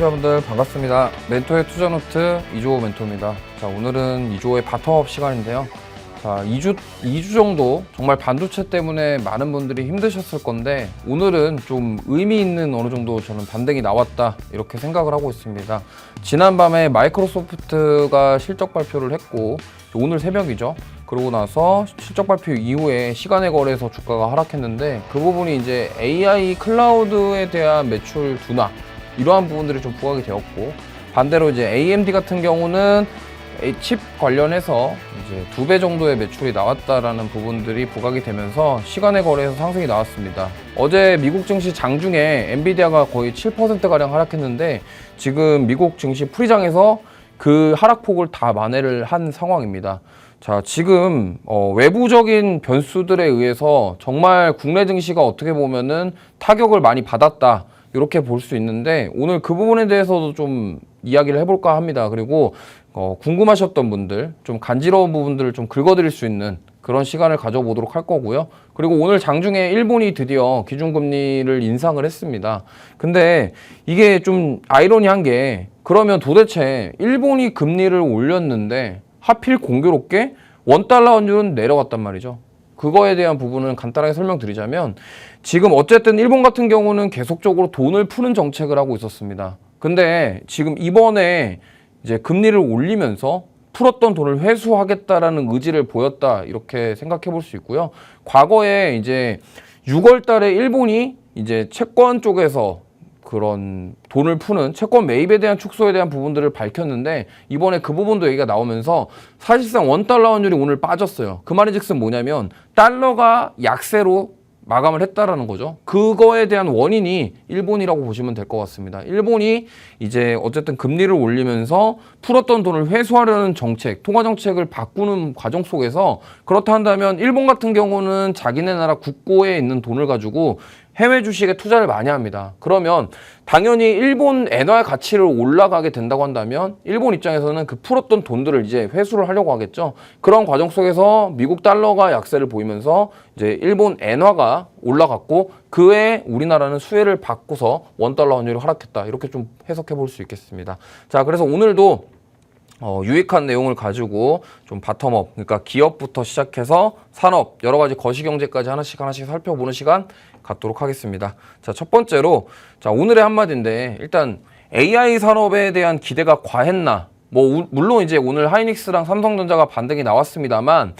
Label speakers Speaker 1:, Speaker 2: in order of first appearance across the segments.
Speaker 1: 투자자분들 반갑습니다. 멘토의 투자노트 이주호 멘토입니다. 자, 오늘은 이주호의 바텀업 시간인데요. 자, 2주 정도 정말 반도체 때문에 많은 분들이 힘드셨을 건데 오늘은 좀 의미 있는 어느 정도 저는 반등이 나왔다 이렇게 생각을 하고 있습니다. 지난밤에 마이크로소프트가 실적 발표를 했고 오늘 새벽이죠. 그러고 나서 실적 발표 이후에 시간의 거래에서 주가가 하락했는데 그 부분이 이제 AI 클라우드에 대한 매출 둔화 이러한 부분들이 좀 부각이 되었고, 반대로 이제 AMD 같은 경우는 칩 관련해서 이제 2배 정도의 매출이 나왔다라는 부분들이 부각이 되면서 시간의 거래에서 상승이 나왔습니다. 어제 미국 증시 장중에 엔비디아가 거의 7%가량 하락했는데 지금 미국 증시 풀이장에서 그 하락폭을 다 만회를 한 상황입니다. 자, 지금 외부적인 변수들에 의해서 정말 국내 증시가 어떻게 보면은 타격을 많이 받았다 이렇게 볼 수 있는데 오늘 그 부분에 대해서도 좀 이야기를 해볼까 합니다. 그리고 궁금하셨던 분들, 좀 간지러운 부분들을 좀 긁어드릴 수 있는 그런 시간을 가져보도록 할 거고요. 그리고 오늘 장중에 일본이 드디어 기준금리를 인상을 했습니다. 근데 이게 좀 아이러니한 게, 그러면 도대체 일본이 금리를 올렸는데 하필 공교롭게 원달러 환율은 내려갔단 말이죠. 그거에 대한 부분은 간단하게 설명드리자면, 지금 어쨌든 일본 같은 경우는 계속적으로 돈을 푸는 정책을 하고 있었습니다. 근데 지금 이번에 이제 금리를 올리면서 풀었던 돈을 회수하겠다라는 의지를 보였다 이렇게 생각해 볼 수 있고요. 과거에 이제 6월 달에 일본이 이제 채권 쪽에서 그런 돈을 푸는 채권 매입에 대한 축소에 대한 부분들을 밝혔는데 이번에 그 부분도 얘기가 나오면서 사실상 원달러 환율이 오늘 빠졌어요. 그 말인즉슨 뭐냐면 달러가 약세로 마감을 했다라는 거죠. 그거에 대한 원인이 일본이라고 보시면 될 것 같습니다. 일본이 이제 어쨌든 금리를 올리면서 풀었던 돈을 회수하려는 정책, 통화 정책을 바꾸는 과정 속에서, 그렇다 한다면 일본 같은 경우는 자기네 나라 국고에 있는 돈을 가지고 해외 주식에 투자를 많이 합니다. 그러면 당연히 일본 엔화의 가치를 올라가게 된다고 한다면 일본 입장에서는 그 풀었던 돈들을 이제 회수를 하려고 하겠죠. 그런 과정 속에서 미국 달러가 약세를 보이면서 이제 일본 엔화가 올라갔고 그에 우리나라는 수혜를 받고서 원달러 환율이 하락했다. 이렇게 좀 해석해 볼 수 있겠습니다. 자, 그래서 오늘도 유익한 내용을 가지고 좀 바텀업, 그러니까 기업부터 시작해서 산업, 여러 가지 거시경제까지 하나씩 살펴보는 시간 갖도록 하겠습니다. 자, 첫 번째로, 자, 오늘의 한마디인데, 일단 AI 산업에 대한 기대가 과했나? 물론 이제 오늘 하이닉스랑 삼성전자가 반등이 나왔습니다만,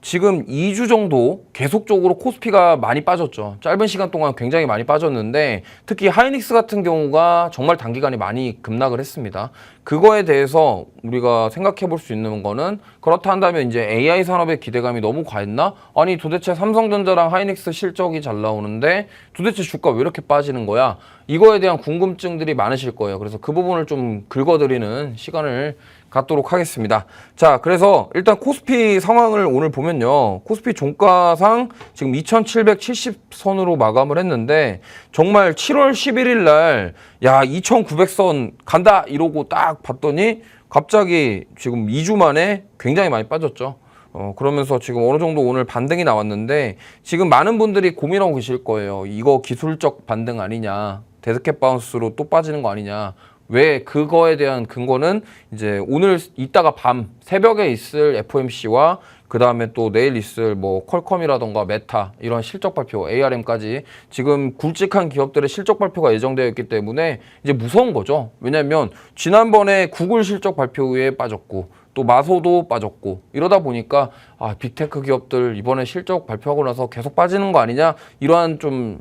Speaker 1: 지금 2주 정도 계속적으로 코스피가 많이 빠졌죠. 짧은 시간 동안 굉장히 많이 빠졌는데 특히 하이닉스 같은 경우가 정말 단기간에 많이 급락을 했습니다. 그거에 대해서 우리가 생각해 볼 수 있는 거는, 그렇다 한다면 이제 AI 산업의 기대감이 너무 과했나? 아니 도대체 삼성전자랑 하이닉스 실적이 잘 나오는데 도대체 주가 왜 이렇게 빠지는 거야? 이거에 대한 궁금증들이 많으실 거예요. 그래서 그 부분을 좀 긁어드리는 시간을 갖도록 하겠습니다. 자, 그래서 일단 코스피 상황을 오늘 보면요. 코스피 종가상 지금 2770선으로 마감을 했는데 정말 7월 11일 날 야 2900선 간다 이러고 딱 봤더니 갑자기 지금 2주 만에 굉장히 많이 빠졌죠. 그러면서 지금 어느 정도 오늘 반등이 나왔는데 지금 많은 분들이 고민하고 계실 거예요. 이거 기술적 반등 아니냐, 데드캣 바운스로 또 빠지는 거 아니냐. 왜? 그거에 대한 근거는 이제 오늘 이따가 밤 새벽에 있을 FOMC와 그 다음에 또 내일 있을 뭐 퀄컴이라던가 메타 이런 실적 발표, ARM까지 지금 굵직한 기업들의 실적 발표가 예정되어 있기 때문에 이제 무서운 거죠. 왜냐면 지난번에 구글 실적 발표 후에 빠졌고 또 마소도 빠졌고 이러다 보니까 빅테크 기업들 이번에 실적 발표하고 나서 계속 빠지는 거 아니냐, 이러한 좀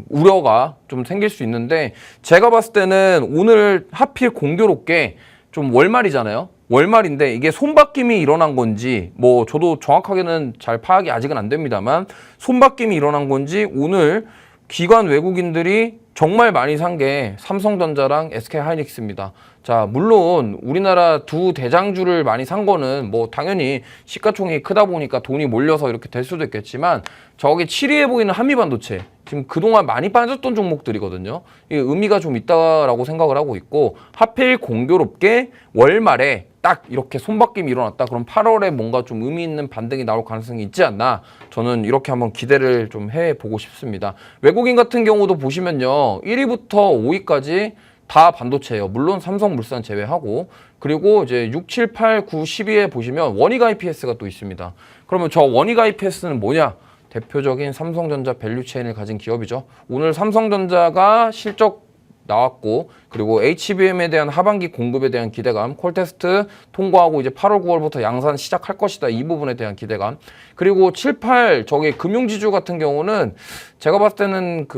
Speaker 1: 우려가 좀 생길 수 있는데, 제가 봤을 때는 오늘 하필 공교롭게 좀 월말이잖아요. 월말인데 이게 손바뀜이 일어난 건지 저도 정확하게는 잘 파악이 아직은 안 됩니다만 손바뀜이 일어난 건지 오늘 기관 외국인들이 정말 많이 산 게 삼성전자랑 SK하이닉스입니다. 자, 물론 우리나라 두 대장주를 많이 산 거는 당연히 시가총액이 크다 보니까 돈이 몰려서 이렇게 될 수도 있겠지만 저게 7위에 보이는 한미반도체 지금 그동안 많이 빠졌던 종목들이거든요. 이 의미가 좀 있다라고 생각을 하고 있고, 하필 공교롭게 월말에 딱 이렇게 손바뀜이 일어났다. 그럼 8월에 뭔가 좀 의미 있는 반등이 나올 가능성이 있지 않나, 저는 이렇게 한번 기대를 좀 해보고 싶습니다. 외국인 같은 경우도 보시면요, 1위부터 5위까지 다 반도체예요. 물론 삼성물산 제외하고. 그리고 이제 6, 7, 8, 9, 12에 보시면 원익 IPS가 또 있습니다. 그러면 저 원익 IPS는 뭐냐? 대표적인 삼성전자 밸류체인을 가진 기업이죠. 오늘 삼성전자가 실적 나왔고, 그리고 HBM에 대한 하반기 공급에 대한 기대감, 콜테스트 통과하고 이제 8월, 9월부터 양산 시작할 것이다. 이 부분에 대한 기대감. 그리고 7, 8 저기 금융지주 같은 경우는 제가 봤을 때는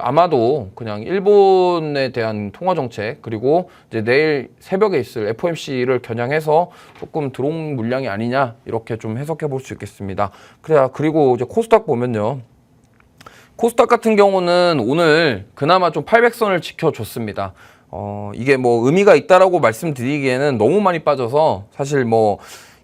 Speaker 1: 아마도 그냥 일본에 대한 통화 정책, 그리고 이제 내일 새벽에 있을 FOMC를 겨냥해서 조금 들어온 물량이 아니냐, 이렇게 좀 해석해 볼 수 있겠습니다. 그리고 이제 코스닥 보면요. 코스닥 같은 경우는 오늘 그나마 좀 800선을 지켜줬습니다. 이게 뭐 의미가 있다라고 말씀드리기에는 너무 많이 빠져서 사실 뭐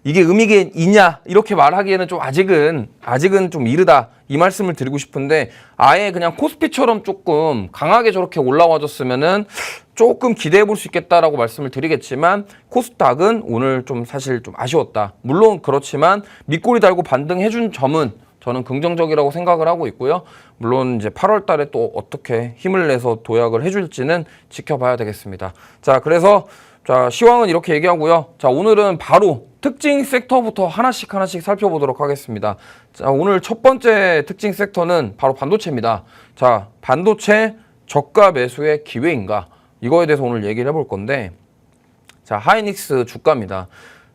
Speaker 1: 이게 의미가 있냐 이렇게 말하기에는 좀 아직은 좀 이르다 이 말씀을 드리고 싶은데, 아예 그냥 코스피처럼 조금 강하게 저렇게 올라와줬으면은 조금 기대해 볼 수 있겠다라고 말씀을 드리겠지만, 코스닥은 오늘 좀 사실 좀 아쉬웠다. 물론 그렇지만 밑꼬리 달고 반등해준 점은 저는 긍정적이라고 생각을 하고 있고요. 물론 이제 8월 달에 또 어떻게 힘을 내서 도약을 해줄지는 지켜봐야 되겠습니다. 자, 그래서 시황은 이렇게 얘기하고요. 자, 오늘은 바로 특징 섹터부터 하나씩 살펴보도록 하겠습니다. 자, 오늘 첫 번째 특징 섹터는 바로 반도체입니다. 자, 반도체 저가 매수의 기회인가? 이거에 대해서 오늘 얘기를 해볼 건데, 자, 하이닉스 주가입니다.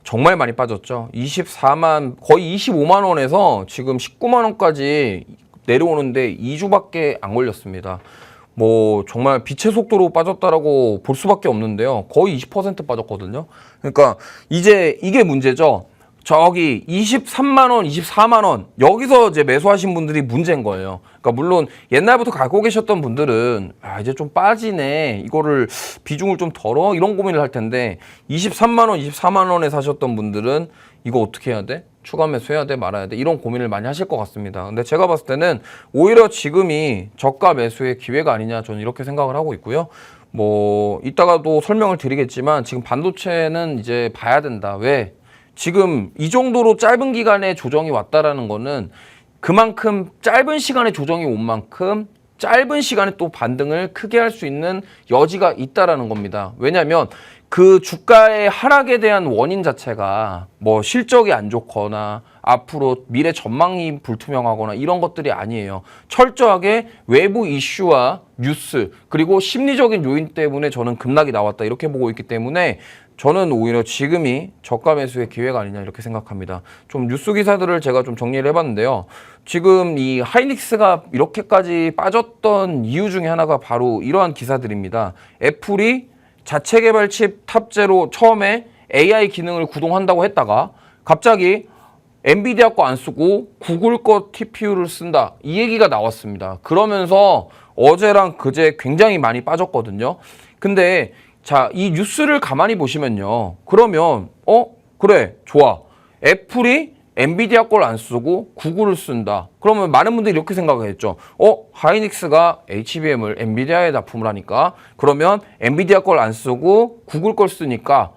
Speaker 1: 정말 많이 빠졌죠. 24만, 거의 25만 원에서 지금 19만 원까지 내려오는데 2주밖에 안 걸렸습니다. 뭐 정말 빛의 속도로 빠졌다라고 볼 수밖에 없는데요. 거의 20% 빠졌거든요. 그러니까 이제 이게 문제죠. 저기 23만 원, 24만 원 여기서 이제 매수하신 분들이 문제인 거예요. 그러니까 물론 옛날부터 갖고 계셨던 분들은 이제 좀 빠지네, 이거를 비중을 좀 덜어, 이런 고민을 할 텐데 23만 원, 24만 원에 사셨던 분들은 이거 어떻게 해야 돼? 추가 매수해야 돼, 말아야 돼? 이런 고민을 많이 하실 것 같습니다. 근데 제가 봤을 때는 오히려 지금이 저가 매수의 기회가 아니냐, 저는 이렇게 생각을 하고 있고요. 뭐 이따가도 설명을 드리겠지만 지금 반도체는 이제 봐야 된다. 왜? 지금 이 정도로 짧은 기간에 조정이 왔다라는 거는 그만큼 짧은 시간에 조정이 온 만큼 짧은 시간에 또 반등을 크게 할 수 있는 여지가 있다라는 겁니다. 왜냐하면 그 주가의 하락에 대한 원인 자체가 뭐 실적이 안 좋거나 앞으로 미래 전망이 불투명하거나 이런 것들이 아니에요. 철저하게 외부 이슈와 뉴스, 그리고 심리적인 요인 때문에 저는 급락이 나왔다, 이렇게 보고 있기 때문에 저는 오히려 지금이 저가 매수의 기회가 아니냐, 이렇게 생각합니다. 좀 뉴스 기사들을 제가 좀 정리를 해봤는데요. 지금 이 하이닉스가 이렇게까지 빠졌던 이유 중에 하나가 바로 이러한 기사들입니다. 애플이 자체 개발 칩 탑재로 처음에 AI 기능을 구동한다고 했다가 갑자기 엔비디아 거 안 쓰고 구글 거 TPU를 쓴다, 이 얘기가 나왔습니다. 그러면서 어제랑 그제 굉장히 많이 빠졌거든요. 근데 자, 이 뉴스를 가만히 보시면요. 그러면 그래, 좋아. 애플이 엔비디아 걸 안 쓰고 구글을 쓴다. 그러면 많은 분들이 이렇게 생각했죠. 하이닉스가 HBM을 엔비디아에 납품을 하니까, 그러면 엔비디아 걸 안 쓰고 구글 걸 쓰니까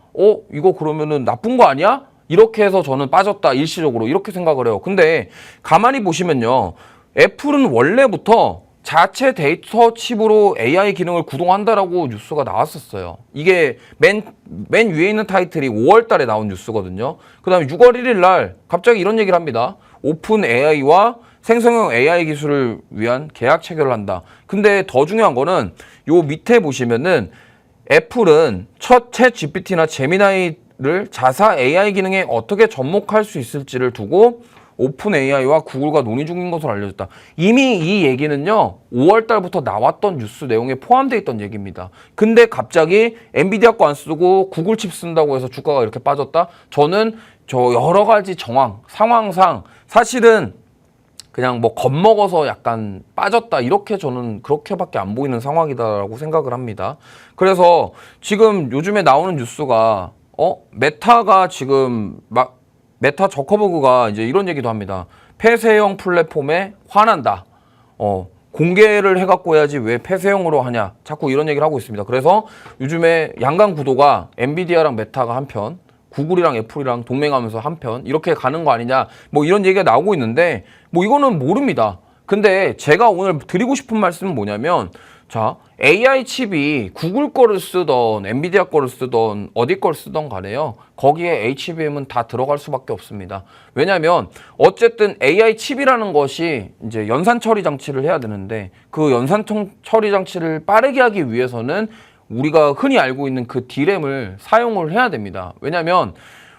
Speaker 1: 이거 그러면은 나쁜 거 아니야? 이렇게 해서 저는 빠졌다, 일시적으로 이렇게 생각을 해요. 근데 가만히 보시면요. 애플은 원래부터 자체 데이터 칩으로 AI 기능을 구동한다라고 뉴스가 나왔었어요. 이게 맨 위에 있는 타이틀이 5월 달에 나온 뉴스거든요. 그 다음에 6월 1일 날 갑자기 이런 얘기를 합니다. 오픈 AI와 생성형 AI 기술을 위한 계약 체결을 한다. 근데 더 중요한 거는 요 밑에 보시면은 애플은 첫 챗 GPT나 제미나이를 자사 AI 기능에 어떻게 접목할 수 있을지를 두고 오픈 AI와 구글과 논의 중인 것으로 알려졌다. 이미 이 얘기는요, 5월 달부터 나왔던 뉴스 내용에 포함되어 있던 얘기입니다. 근데 갑자기 엔비디아 거 안 쓰고 구글 칩 쓴다고 해서 주가가 이렇게 빠졌다? 저는 여러 가지 상황상 사실은 그냥 뭐 겁먹어서 약간 빠졌다, 이렇게 저는 그렇게밖에 안 보이는 상황이다라고 생각을 합니다. 그래서 지금 요즘에 나오는 뉴스가 메타가 지금 메타 저커버그가 이제 이런 얘기도 합니다. 폐쇄형 플랫폼에 화난다. 공개를 해갖고 해야지 왜 폐쇄형으로 하냐. 자꾸 이런 얘기를 하고 있습니다. 그래서 요즘에 양강 구도가 엔비디아랑 메타가 한편, 구글이랑 애플이랑 동맹하면서 한편 이렇게 가는 거 아니냐. 뭐 이런 얘기가 나오고 있는데 뭐 이거는 모릅니다. 근데 제가 오늘 드리고 싶은 말씀은 뭐냐면, 자, AI 칩이 구글 거를 쓰던 엔비디아 거를 쓰던 어디 걸 쓰던 간에요. 거기에 HBM은 다 들어갈 수밖에 없습니다. 왜냐하면 어쨌든 AI 칩이라는 것이 이제 연산 처리 장치를 해야 되는데 그 연산 처리 장치를 빠르게 하기 위해서는 우리가 흔히 알고 있는 그 D램을 사용을 해야 됩니다. 왜냐하면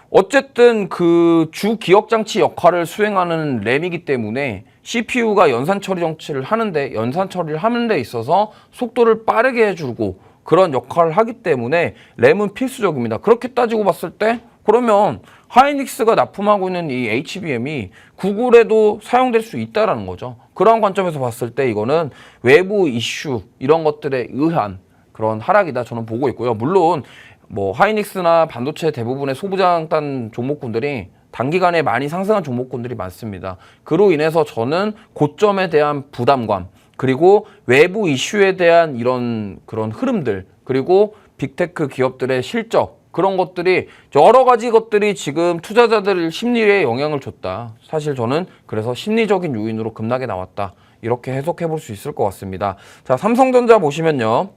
Speaker 1: 어쨌든 그 주 기억 장치 역할을 수행하는 램이기 때문에 CPU가 연산 처리 장치를 하는데 연산 처리를 하는 데 있어서 속도를 빠르게 해주고 그런 역할을 하기 때문에 램은 필수적입니다. 그렇게 따지고 봤을 때 그러면 하이닉스가 납품하고 있는 이 HBM이 구글에도 사용될 수 있다라는 거죠. 그런 관점에서 봤을 때 이거는 외부 이슈 이런 것들에 의한 그런 하락이다 저는 보고 있고요. 물론 뭐 하이닉스나 반도체 대부분의 소부장단 종목군들이 단기간에 많이 상승한 종목군들이 많습니다. 그로 인해서 저는 고점에 대한 부담감 그리고 외부 이슈에 대한 이런 그런 흐름들 그리고 빅테크 기업들의 실적 그런 것들이 여러 가지 것들이 지금 투자자들 심리에 영향을 줬다. 사실 저는 그래서 심리적인 요인으로 급락에 나왔다. 이렇게 해석해 볼 수 있을 것 같습니다. 자, 삼성전자 보시면요.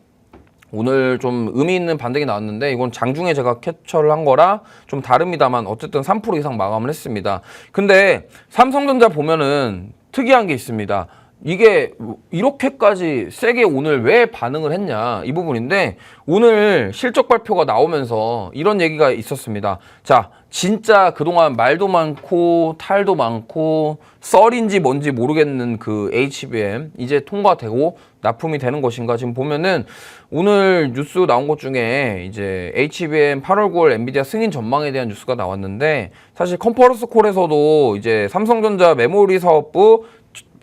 Speaker 1: 오늘 좀 의미 있는 반등이 나왔는데 이건 장중에 제가 캡처를 한 거라 좀 다릅니다만 어쨌든 3% 이상 마감을 했습니다. 근데 삼성전자 보면은 특이한 게 있습니다. 이게 이렇게까지 세게 오늘 왜 반응을 했냐 이 부분인데 오늘 실적 발표가 나오면서 이런 얘기가 있었습니다. 자, 진짜 그동안 말도 많고 탈도 많고 썰인지 뭔지 모르겠는 그 HBM 이제 통과되고 납품이 되는 것인가 지금 보면은 오늘 뉴스 나온 것 중에 이제 HBM 8월 9월 엔비디아 승인 전망에 대한 뉴스가 나왔는데 사실 컨퍼런스 콜에서도 이제 삼성전자 메모리 사업부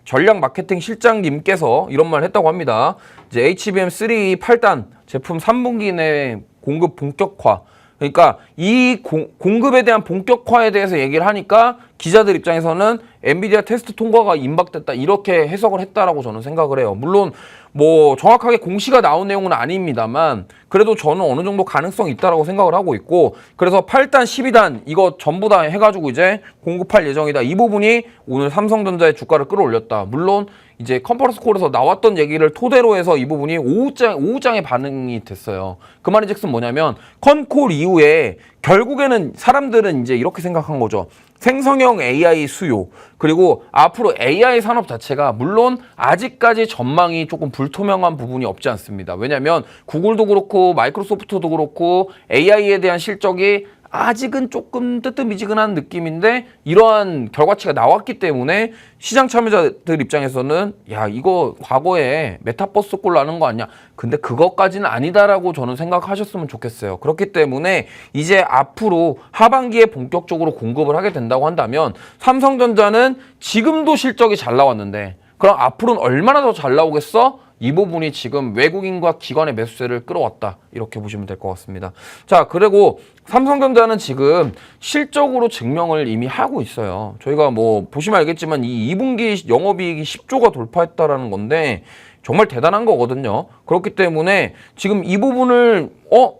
Speaker 1: 전략 마케팅 실장님께서 이런 말을 했다고 합니다. 이제 HBM3 8단 제품 3분기 내 공급 본격화. 그러니까 이 공급에 대한 본격화에 대해서 얘기를 하니까 기자들 입장에서는 엔비디아 테스트 통과가 임박됐다 이렇게 해석을 했다라고 저는 생각을 해요. 물론 뭐 정확하게 공시가 나온 내용은 아닙니다만 그래도 저는 어느 정도 가능성이 있다라고 생각을 하고 있고 그래서 8단, 12단 이거 전부 다 해가지고 이제 공급할 예정이다. 이 부분이 오늘 삼성전자의 주가를 끌어올렸다. 물론 이제 컨퍼런스 콜에서 나왔던 얘기를 토대로 해서 이 부분이 오후장에 반응이 됐어요. 그 말인즉슨 뭐냐면 컨콜 이후에 결국에는 사람들은 이제 이렇게 생각한 거죠. 생성형 AI 수요 그리고 앞으로 AI 산업 자체가 물론 아직까지 전망이 조금 불투명한 부분이 없지 않습니다. 왜냐하면 구글도 그렇고 마이크로소프트도 그렇고 AI에 대한 실적이 아직은 조금 뜨뜻미지근한 느낌인데 이러한 결과치가 나왔기 때문에 시장 참여자들 입장에서는 야 이거 과거에 메타버스 꼴 나는 거 아니야. 근데 그것까지는 아니다라고 저는 생각하셨으면 좋겠어요. 그렇기 때문에 이제 앞으로 하반기에 본격적으로 공급을 하게 된다고 한다면 삼성전자는 지금도 실적이 잘 나왔는데 그럼 앞으로는 얼마나 더 잘 나오겠어? 이 부분이 지금 외국인과 기관의 매수세를 끌어왔다. 이렇게 보시면 될 것 같습니다. 자, 그리고 삼성전자는 지금 실적으로 증명을 이미 하고 있어요. 저희가 뭐 보시면 알겠지만 이 2분기 영업이익이 10조가 돌파했다라는 건데 정말 대단한 거거든요. 그렇기 때문에 지금 이 부분을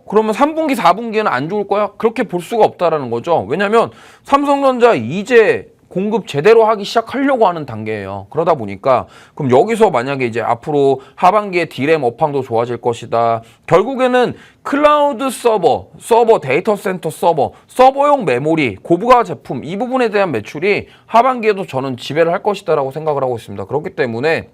Speaker 1: 그러면 3분기, 4분기에는 안 좋을 거야? 그렇게 볼 수가 없다라는 거죠. 왜냐하면 삼성전자 이제 공급 제대로 하기 시작하려고 하는 단계예요. 그러다 보니까 그럼 여기서 만약에 이제 앞으로 하반기에 D램 업황도 좋아질 것이다. 결국에는 클라우드 서버 데이터 센터 서버용 메모리, 고부가 제품 이 부분에 대한 매출이 하반기에도 저는 지배를 할 것이다라고 생각을 하고 있습니다. 그렇기 때문에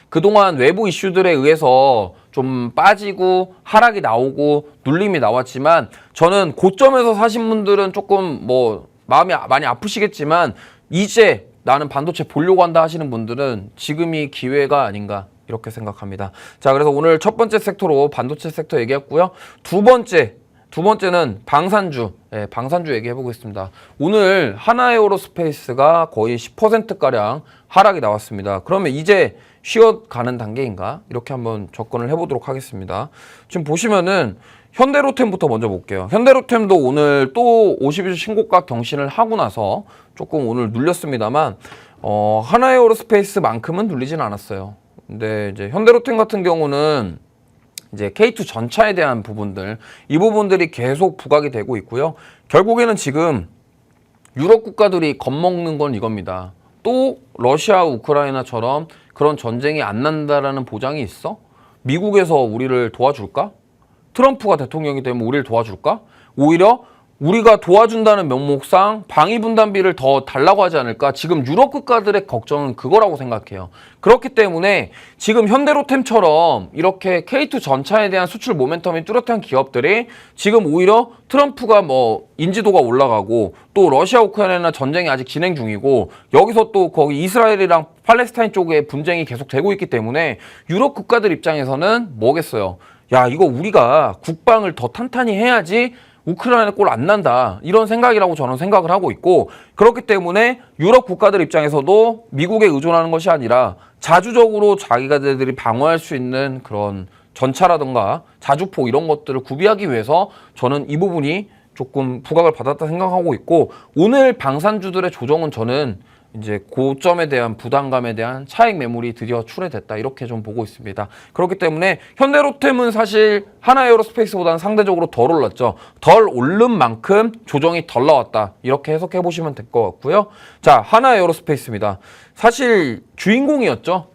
Speaker 1: 그동안 외부 이슈들에 의해서 좀 빠지고 하락이 나오고 눌림이 나왔지만 저는 고점에서 사신 분들은 조금 뭐 마음이 많이 아프시겠지만 이제 나는 반도체 보려고 한다 하시는 분들은 지금이 기회가 아닌가 이렇게 생각합니다. 자, 그래서 오늘 첫 번째 섹터로 반도체 섹터 얘기했고요. 두 번째는 방산주, 방산주 얘기해 보겠습니다. 오늘 하나에어로스페이스가 거의 10%가량 하락이 나왔습니다. 그러면 이제 쉬어가는 단계인가? 이렇게 한번 접근을 해보도록 하겠습니다. 지금 보시면은 현대로템부터 먼저 볼게요. 현대로템도 오늘 또 50일 신고가 경신을 하고 나서 조금 오늘 눌렸습니다만 하나에어로스페이스만큼은 눌리진 않았어요. 근데 이제 현대로템 같은 경우는 이제 K2 전차에 대한 부분들 이 부분들이 계속 부각이 되고 있고요. 결국에는 지금 유럽 국가들이 겁먹는 건 이겁니다. 또 러시아 우크라이나처럼 그런 전쟁이 안 난다라는 보장이 있어? 미국에서 우리를 도와줄까? 트럼프가 대통령이 되면 우리를 도와줄까? 오히려 우리가 도와준다는 명목상 방위분담비를 더 달라고 하지 않을까? 지금 유럽 국가들의 걱정은 그거라고 생각해요. 그렇기 때문에 지금 현대로템처럼 이렇게 K2 전차에 대한 수출 모멘텀이 뚜렷한 기업들이 지금 오히려 트럼프가 뭐 인지도가 올라가고 또 러시아 우크라이나 전쟁이 아직 진행 중이고 여기서 또 거기 이스라엘이랑 팔레스타인 쪽에 분쟁이 계속 되고 있기 때문에 유럽 국가들 입장에서는 뭐겠어요? 야, 이거 우리가 국방을 더 탄탄히 해야지 우크라이나 꼴 안 난다, 이런 생각이라고 저는 생각을 하고 있고, 그렇기 때문에 유럽 국가들 입장에서도 미국에 의존하는 것이 아니라 자주적으로 자기가들이 방어할 수 있는 그런 전차라든가 자주포 이런 것들을 구비하기 위해서 저는 이 부분이 조금 부각을 받았다 생각하고 있고, 오늘 방산주들의 조정은 저는 이제 고점에 대한 부담감에 대한 차익 매물이 드디어 출회됐다, 이렇게 좀 보고 있습니다. 그렇기 때문에 현대로템은 사실 하나에어로스페이스보다는 상대적으로 덜 올랐죠. 덜 오른 만큼 조정이 덜 나왔다, 이렇게 해석해 보시면 될 것 같고요. 자, 하나에어로스페이스입니다. 사실 주인공이었죠.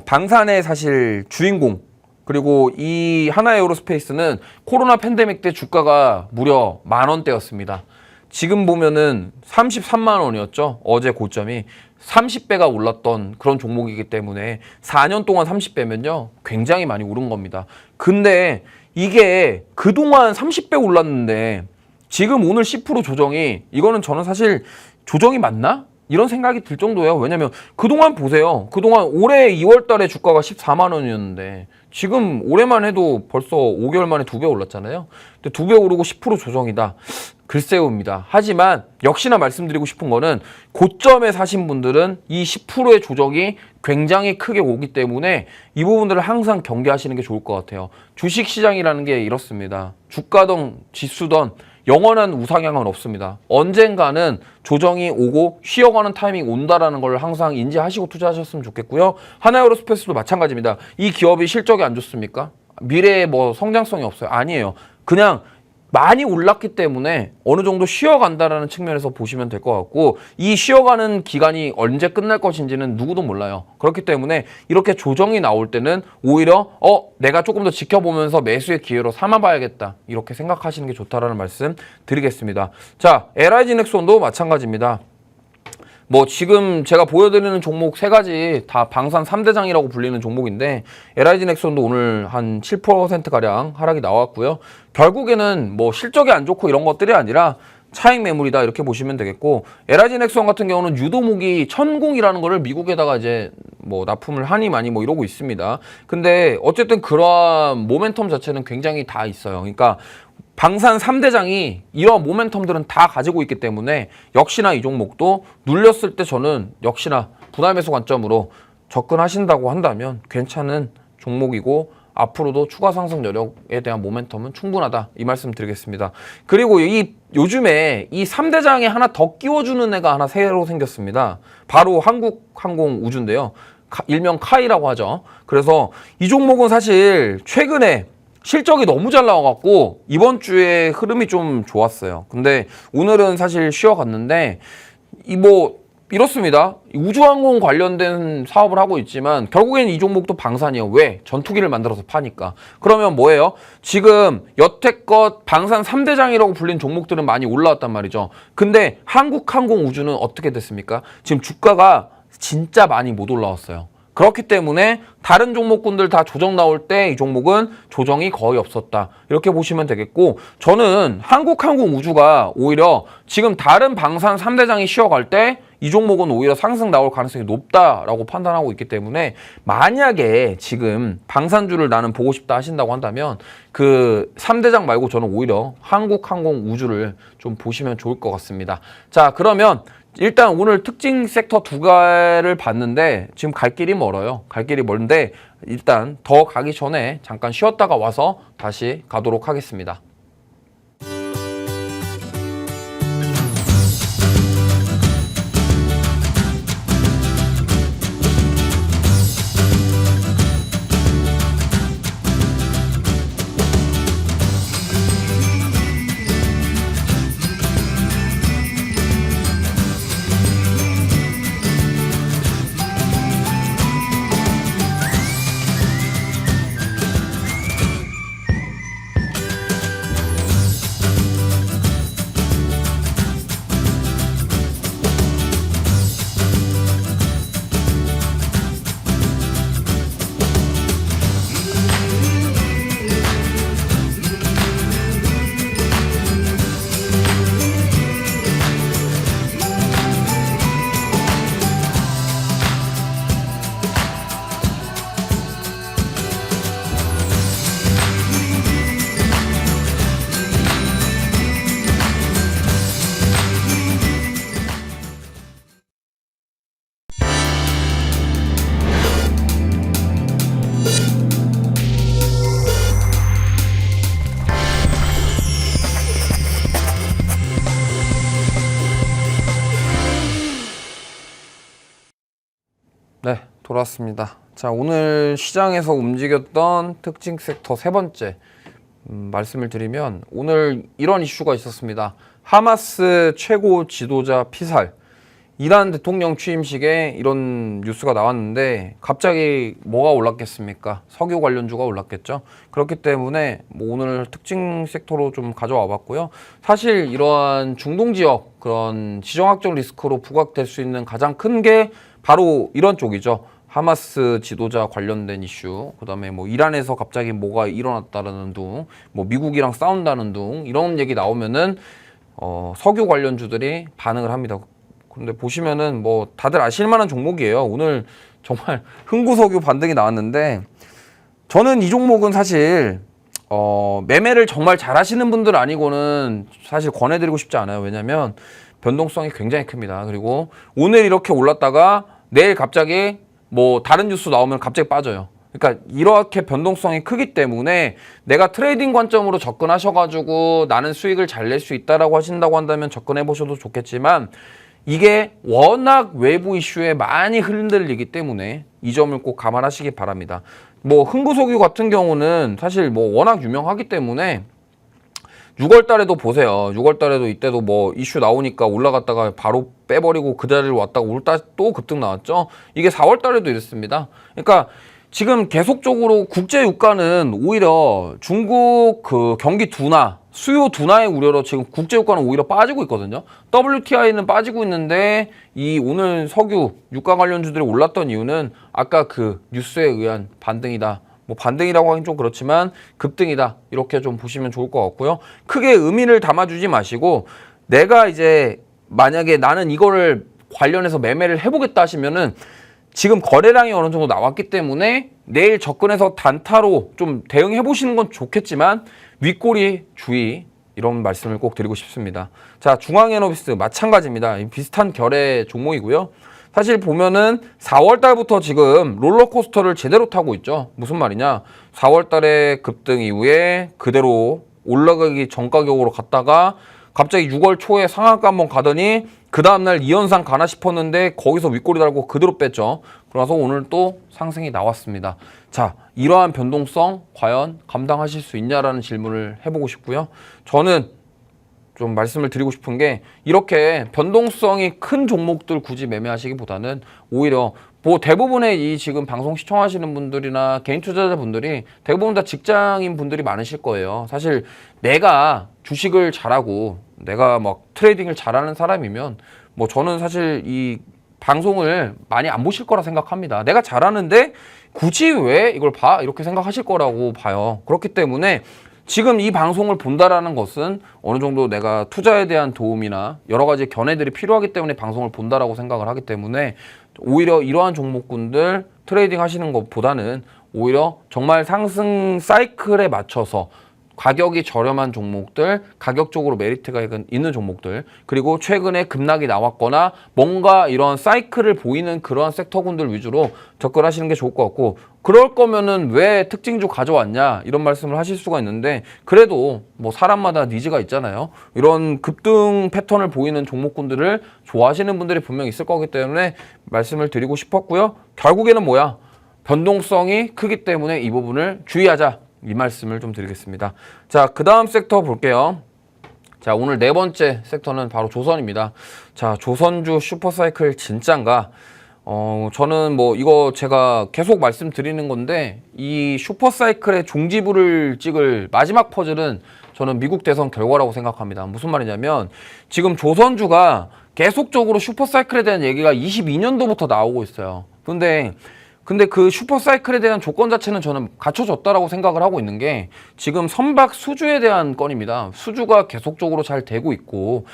Speaker 1: 방산의 사실 주인공. 그리고 이 하나에어로스페이스는 코로나 팬데믹 때 주가가 무려 10,000원대였습니다. 지금 보면은 33만 원이었죠. 어제 고점이 30배가 올랐던 그런 종목이기 때문에 4년 동안 30배면요. 굉장히 많이 오른 겁니다. 근데 이게 그동안 30배 올랐는데 지금 오늘 10% 조정이, 이거는 저는 사실 조정이 맞나? 이런 생각이 들 정도예요. 왜냐면 그동안 보세요. 그동안 올해 2월 달에 주가가 14만 원이었는데 지금 올해만 해도 벌써 5개월 만에 2배 올랐잖아요. 근데 2배 오르고 10% 조정이다. 글쎄요입니다. 하지만 역시나 말씀드리고 싶은 거는 고점에 사신 분들은 이 10%의 조정이 굉장히 크게 오기 때문에 이 부분들을 항상 경계하시는 게 좋을 것 같아요. 주식시장이라는 게 이렇습니다. 주가든 지수든 영원한 우상향은 없습니다. 언젠가는 조정이 오고 쉬어가는 타이밍이 온다라는 걸 항상 인지하시고 투자하셨으면 좋겠고요. 하나에어로스페이스도 마찬가지입니다. 이 기업이 실적이 안 좋습니까? 미래에 뭐 성장성이 없어요? 아니에요. 그냥 많이 올랐기 때문에 어느 정도 쉬어간다라는 측면에서 보시면 될 것 같고, 이 쉬어가는 기간이 언제 끝날 것인지는 누구도 몰라요. 그렇기 때문에 이렇게 조정이 나올 때는 오히려 내가 조금 더 지켜보면서 매수의 기회로 삼아봐야겠다, 이렇게 생각하시는 게 좋다라는 말씀 드리겠습니다. 자, LIG 넥슨도 마찬가지입니다. 뭐 지금 제가 보여드리는 종목 3가지 다 방산 3대장이라고 불리는 종목인데 LIG 넥슨도 오늘 한 7%가량 하락이 나왔고요. 결국에는 뭐 실적이 안 좋고 이런 것들이 아니라 차익 매물이다, 이렇게 보시면 되겠고, LIG 넥슨 같은 경우는 유도목이 천공이라는 거를 미국에다가 이제 뭐 납품을 하니 많이 뭐 이러고 있습니다. 근데 어쨌든 그러한 모멘텀 자체는 굉장히 다 있어요. 그러니까 방산 3대장이 이런 모멘텀들은 다 가지고 있기 때문에 역시나 이 종목도 눌렸을 때 저는 역시나 분할매수 관점으로 접근하신다고 한다면 괜찮은 종목이고, 앞으로도 추가 상승 여력에 대한 모멘텀은 충분하다, 이 말씀 드리겠습니다. 그리고 요즘에 이 3대장에 하나 더 끼워주는 애가 하나 새로 생겼습니다. 바로 한국항공우주인데요. 일명 카이라고 하죠. 그래서 이 종목은 사실 최근에 실적이 너무 잘 나와갖고 이번 주에 흐름이 좀 좋았어요. 근데 오늘은 사실 쉬어갔는데 이렇습니다. 우주항공 관련된 사업을 하고 있지만 결국엔 이 종목도 방산이에요. 왜? 전투기를 만들어서 파니까. 그러면 뭐예요? 지금 여태껏 방산 3대장이라고 불린 종목들은 많이 올라왔단 말이죠. 근데 한국항공우주는 어떻게 됐습니까? 지금 주가가 진짜 많이 못 올라왔어요. 그렇기 때문에 다른 종목군들 다 조정 나올 때 이 종목은 조정이 거의 없었다, 이렇게 보시면 되겠고, 저는 한국항공우주가 오히려 지금 다른 방산 3대장이 쉬어갈 때 이 종목은 오히려 상승 나올 가능성이 높다라고 판단하고 있기 때문에, 만약에 지금 방산주를 나는 보고 싶다 하신다고 한다면 그 3대장 말고 저는 오히려 한국항공우주를 좀 보시면 좋을 것 같습니다. 자, 그러면 일단 오늘 특징 섹터 2개를 봤는데 지금 갈 길이 멀어요. 갈 길이 멀는데 일단 더 가기 전에 잠깐 쉬었다가 와서 다시 가도록 하겠습니다. 네, 돌아왔습니다. 자, 오늘 시장에서 움직였던 특징 섹터 세 번째 말씀을 드리면 오늘 이런 이슈가 있었습니다. 하마스 최고 지도자 피살. 이란 대통령 취임식에 이런 뉴스가 나왔는데 갑자기 뭐가 올랐겠습니까? 석유 관련주가 올랐겠죠. 그렇기 때문에 뭐 오늘 특징 섹터로 좀 가져와 봤고요. 사실 이러한 중동 지역 그런 지정학적 리스크로 부각될 수 있는 가장 큰 게 바로 이런 쪽이죠. 하마스 지도자 관련된 이슈, 그다음에 뭐 이란에서 갑자기 뭐가 일어났다는 둥, 뭐 미국이랑 싸운다는 둥 이런 얘기 나오면은 석유 관련주들이 반응을 합니다. 근데 보시면은 뭐 다들 아실만한 종목이에요. 오늘 정말 흥구석유 반등이 나왔는데 저는 이 종목은 사실 매매를 정말 잘하시는 분들 아니고는 사실 권해드리고 싶지 않아요. 왜냐하면 변동성이 굉장히 큽니다. 그리고 오늘 이렇게 올랐다가 내일 갑자기 뭐 다른 뉴스 나오면 갑자기 빠져요. 그러니까 이렇게 변동성이 크기 때문에 내가 트레이딩 관점으로 접근하셔가지고 나는 수익을 잘 낼 수 있다라고 하신다고 한다면 접근해 보셔도 좋겠지만 이게 워낙 외부 이슈에 많이 흔들리기 때문에 이 점을 꼭 감안하시기 바랍니다. 뭐 흥구석유 같은 경우는 사실 뭐 워낙 유명하기 때문에 6월 달에도 보세요. 6월 달에도 이때도 뭐 이슈 나오니까 올라갔다가 바로 빼버리고 그 자리를 왔다가 오늘따라 또 급등 나왔죠. 이게 4월 달에도 이랬습니다. 그러니까 지금 계속적으로 국제 유가는 오히려 중국 그 경기 둔화, 수요 둔화의 우려로 지금 국제 유가는 오히려 빠지고 있거든요. WTI는 빠지고 있는데 이 오늘 석유 유가 관련주들이 올랐던 이유는 아까 그 뉴스에 의한 반등이다. 뭐 반등이라고 하긴 좀 그렇지만 급등이다. 이렇게 좀 보시면 좋을 것 같고요. 크게 의미를 담아주지 마시고 내가 이제 만약에 나는 이거를 관련해서 매매를 해보겠다 하시면은 지금 거래량이 어느 정도 나왔기 때문에 내일 접근해서 단타로 좀 대응해 보시는 건 좋겠지만 윗꼬리 주의 이런 말씀을 꼭 드리고 싶습니다. 자, 중앙에너비스 마찬가지입니다. 비슷한 결의 종목이고요. 사실 보면은 4월 달부터 지금 롤러코스터를 제대로 타고 있죠. 무슨 말이냐? 4월 달에 급등 이후에 그대로 올라가기 전 가격으로 갔다가 갑자기 6월 초에 상한가 한번 가더니 그 다음날 이현상 가나 싶었는데 거기서 윗꼬리 달고 그대로 뺐죠. 그래서 오늘 또 상승이 나왔습니다. 자, 이러한 변동성 과연 감당하실 수 있냐라는 질문을 해보고 싶고요. 저는 좀 말씀을 드리고 싶은 게 이렇게 변동성이 큰 종목들 굳이 매매하시기보다는 오히려 뭐 대부분의 이 지금 방송 시청하시는 분들이나 개인 투자자분들이 대부분 다 직장인 분들이 많으실 거예요. 사실 내가 주식을 잘하고 내가 막 트레이딩을 잘하는 사람이면 뭐 저는 사실 이 방송을 많이 안 보실 거라 생각합니다. 내가 잘하는데 굳이 왜 이걸 봐? 이렇게 생각하실 거라고 봐요. 그렇기 때문에 지금 이 방송을 본다라는 것은 어느 정도 내가 투자에 대한 도움이나 여러 가지 견해들이 필요하기 때문에 방송을 본다라고 생각을 하기 때문에 오히려 이러한 종목군들 트레이딩 하시는 것보다는 오히려 정말 상승 사이클에 맞춰서 가격이 저렴한 종목들, 가격적으로 메리트가 있는 종목들, 그리고 최근에 급락이 나왔거나 뭔가 이런 사이클을 보이는 그러한 섹터군들 위주로 접근하시는 게 좋을 것 같고, 그럴 거면은 왜 특징주 가져왔냐 이런 말씀을 하실 수가 있는데, 그래도 뭐 사람마다 니즈가 있잖아요. 이런 급등 패턴을 보이는 종목군들을 좋아하시는 분들이 분명히 있을 거기 때문에 말씀을 드리고 싶었고요. 결국에는 뭐야? 변동성이 크기 때문에 이 부분을 주의하자. 이 말씀을 좀 드리겠습니다. 자, 그 다음 섹터 볼게요. 자, 오늘 네 번째 섹터는 바로 조선입니다. 자, 조선주 슈퍼사이클 진짠가? 저는 뭐 이거 제가 계속 말씀드리는 건데 이 슈퍼사이클의 종지부를 찍을 마지막 퍼즐은 저는 미국 대선 결과라고 생각합니다. 무슨 말이냐면 지금 조선주가 계속적으로 슈퍼사이클에 대한 얘기가 22년도부터 나오고 있어요. 근데 그 슈퍼사이클에 대한 조건 자체는 저는 갖춰졌다라고 생각을 하고 있는 게 지금 선박 수주에 대한 건입니다. 수주가 계속적으로 잘 되고 있고,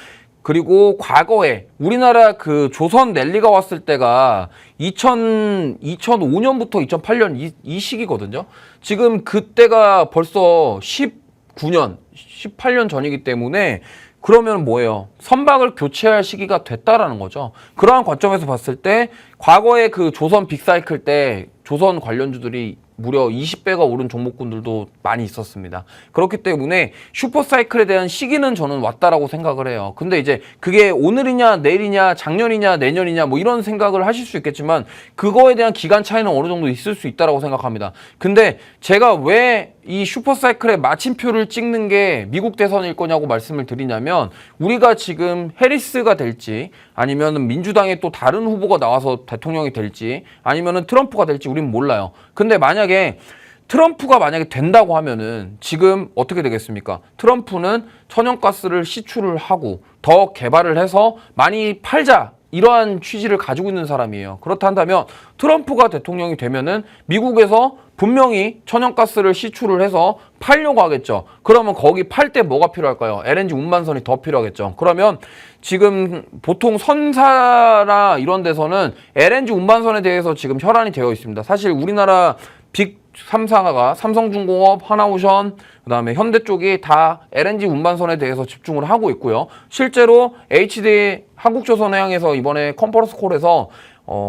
Speaker 1: 그리고 과거에 우리나라 그 조선 랠리가 왔을 때가 2005년부터 2008년 이 시기거든요. 지금 그때가 벌써 19년, 18년 전이기 때문에 그러면 뭐예요? 선박을 교체할 시기가 됐다라는 거죠. 그러한 관점에서 봤을 때 과거에 그 조선 빅사이클 때 조선 관련주들이 무려 20배가 오른 종목군들도 많이 있었습니다. 그렇기 때문에 슈퍼사이클에 대한 시기는 저는 왔다라고 생각을 해요. 근데 이제 그게 오늘이냐 내일이냐 작년이냐 내년이냐 뭐 이런 생각을 하실 수 있겠지만 그거에 대한 기간 차이는 어느 정도 있을 수 있다라고 생각합니다. 근데 제가 왜 이 슈퍼사이클의 마침표를 찍는 게 미국 대선일 거냐고 말씀을 드리냐면 우리가 지금 해리스가 될지 아니면 민주당의 또 다른 후보가 나와서 대통령이 될지 아니면 트럼프가 될지 우리는 몰라요. 근데 만약에 트럼프가 만약에 된다고 하면은 지금 어떻게 되겠습니까? 트럼프는 천연가스를 시추를 하고 더 개발을 해서 많이 팔자. 이러한 취지를 가지고 있는 사람이에요. 그렇다 한다면 트럼프가 대통령이 되면은 미국에서 분명히 천연가스를 시추를 해서 팔려고 하겠죠. 그러면 거기 팔 때 뭐가 필요할까요? LNG 운반선이 더 필요하겠죠. 그러면 지금 보통 선사나 이런 데서는 LNG 운반선에 대해서 지금 혈안이 되어 있습니다. 사실 우리나라 빅 3사가 삼성중공업, 하나오션, 그다음에 현대 쪽이 다 LNG 운반선에 대해서 집중을 하고 있고요. 실제로 HD 한국조선해양에서 이번에 컨퍼런스 콜에서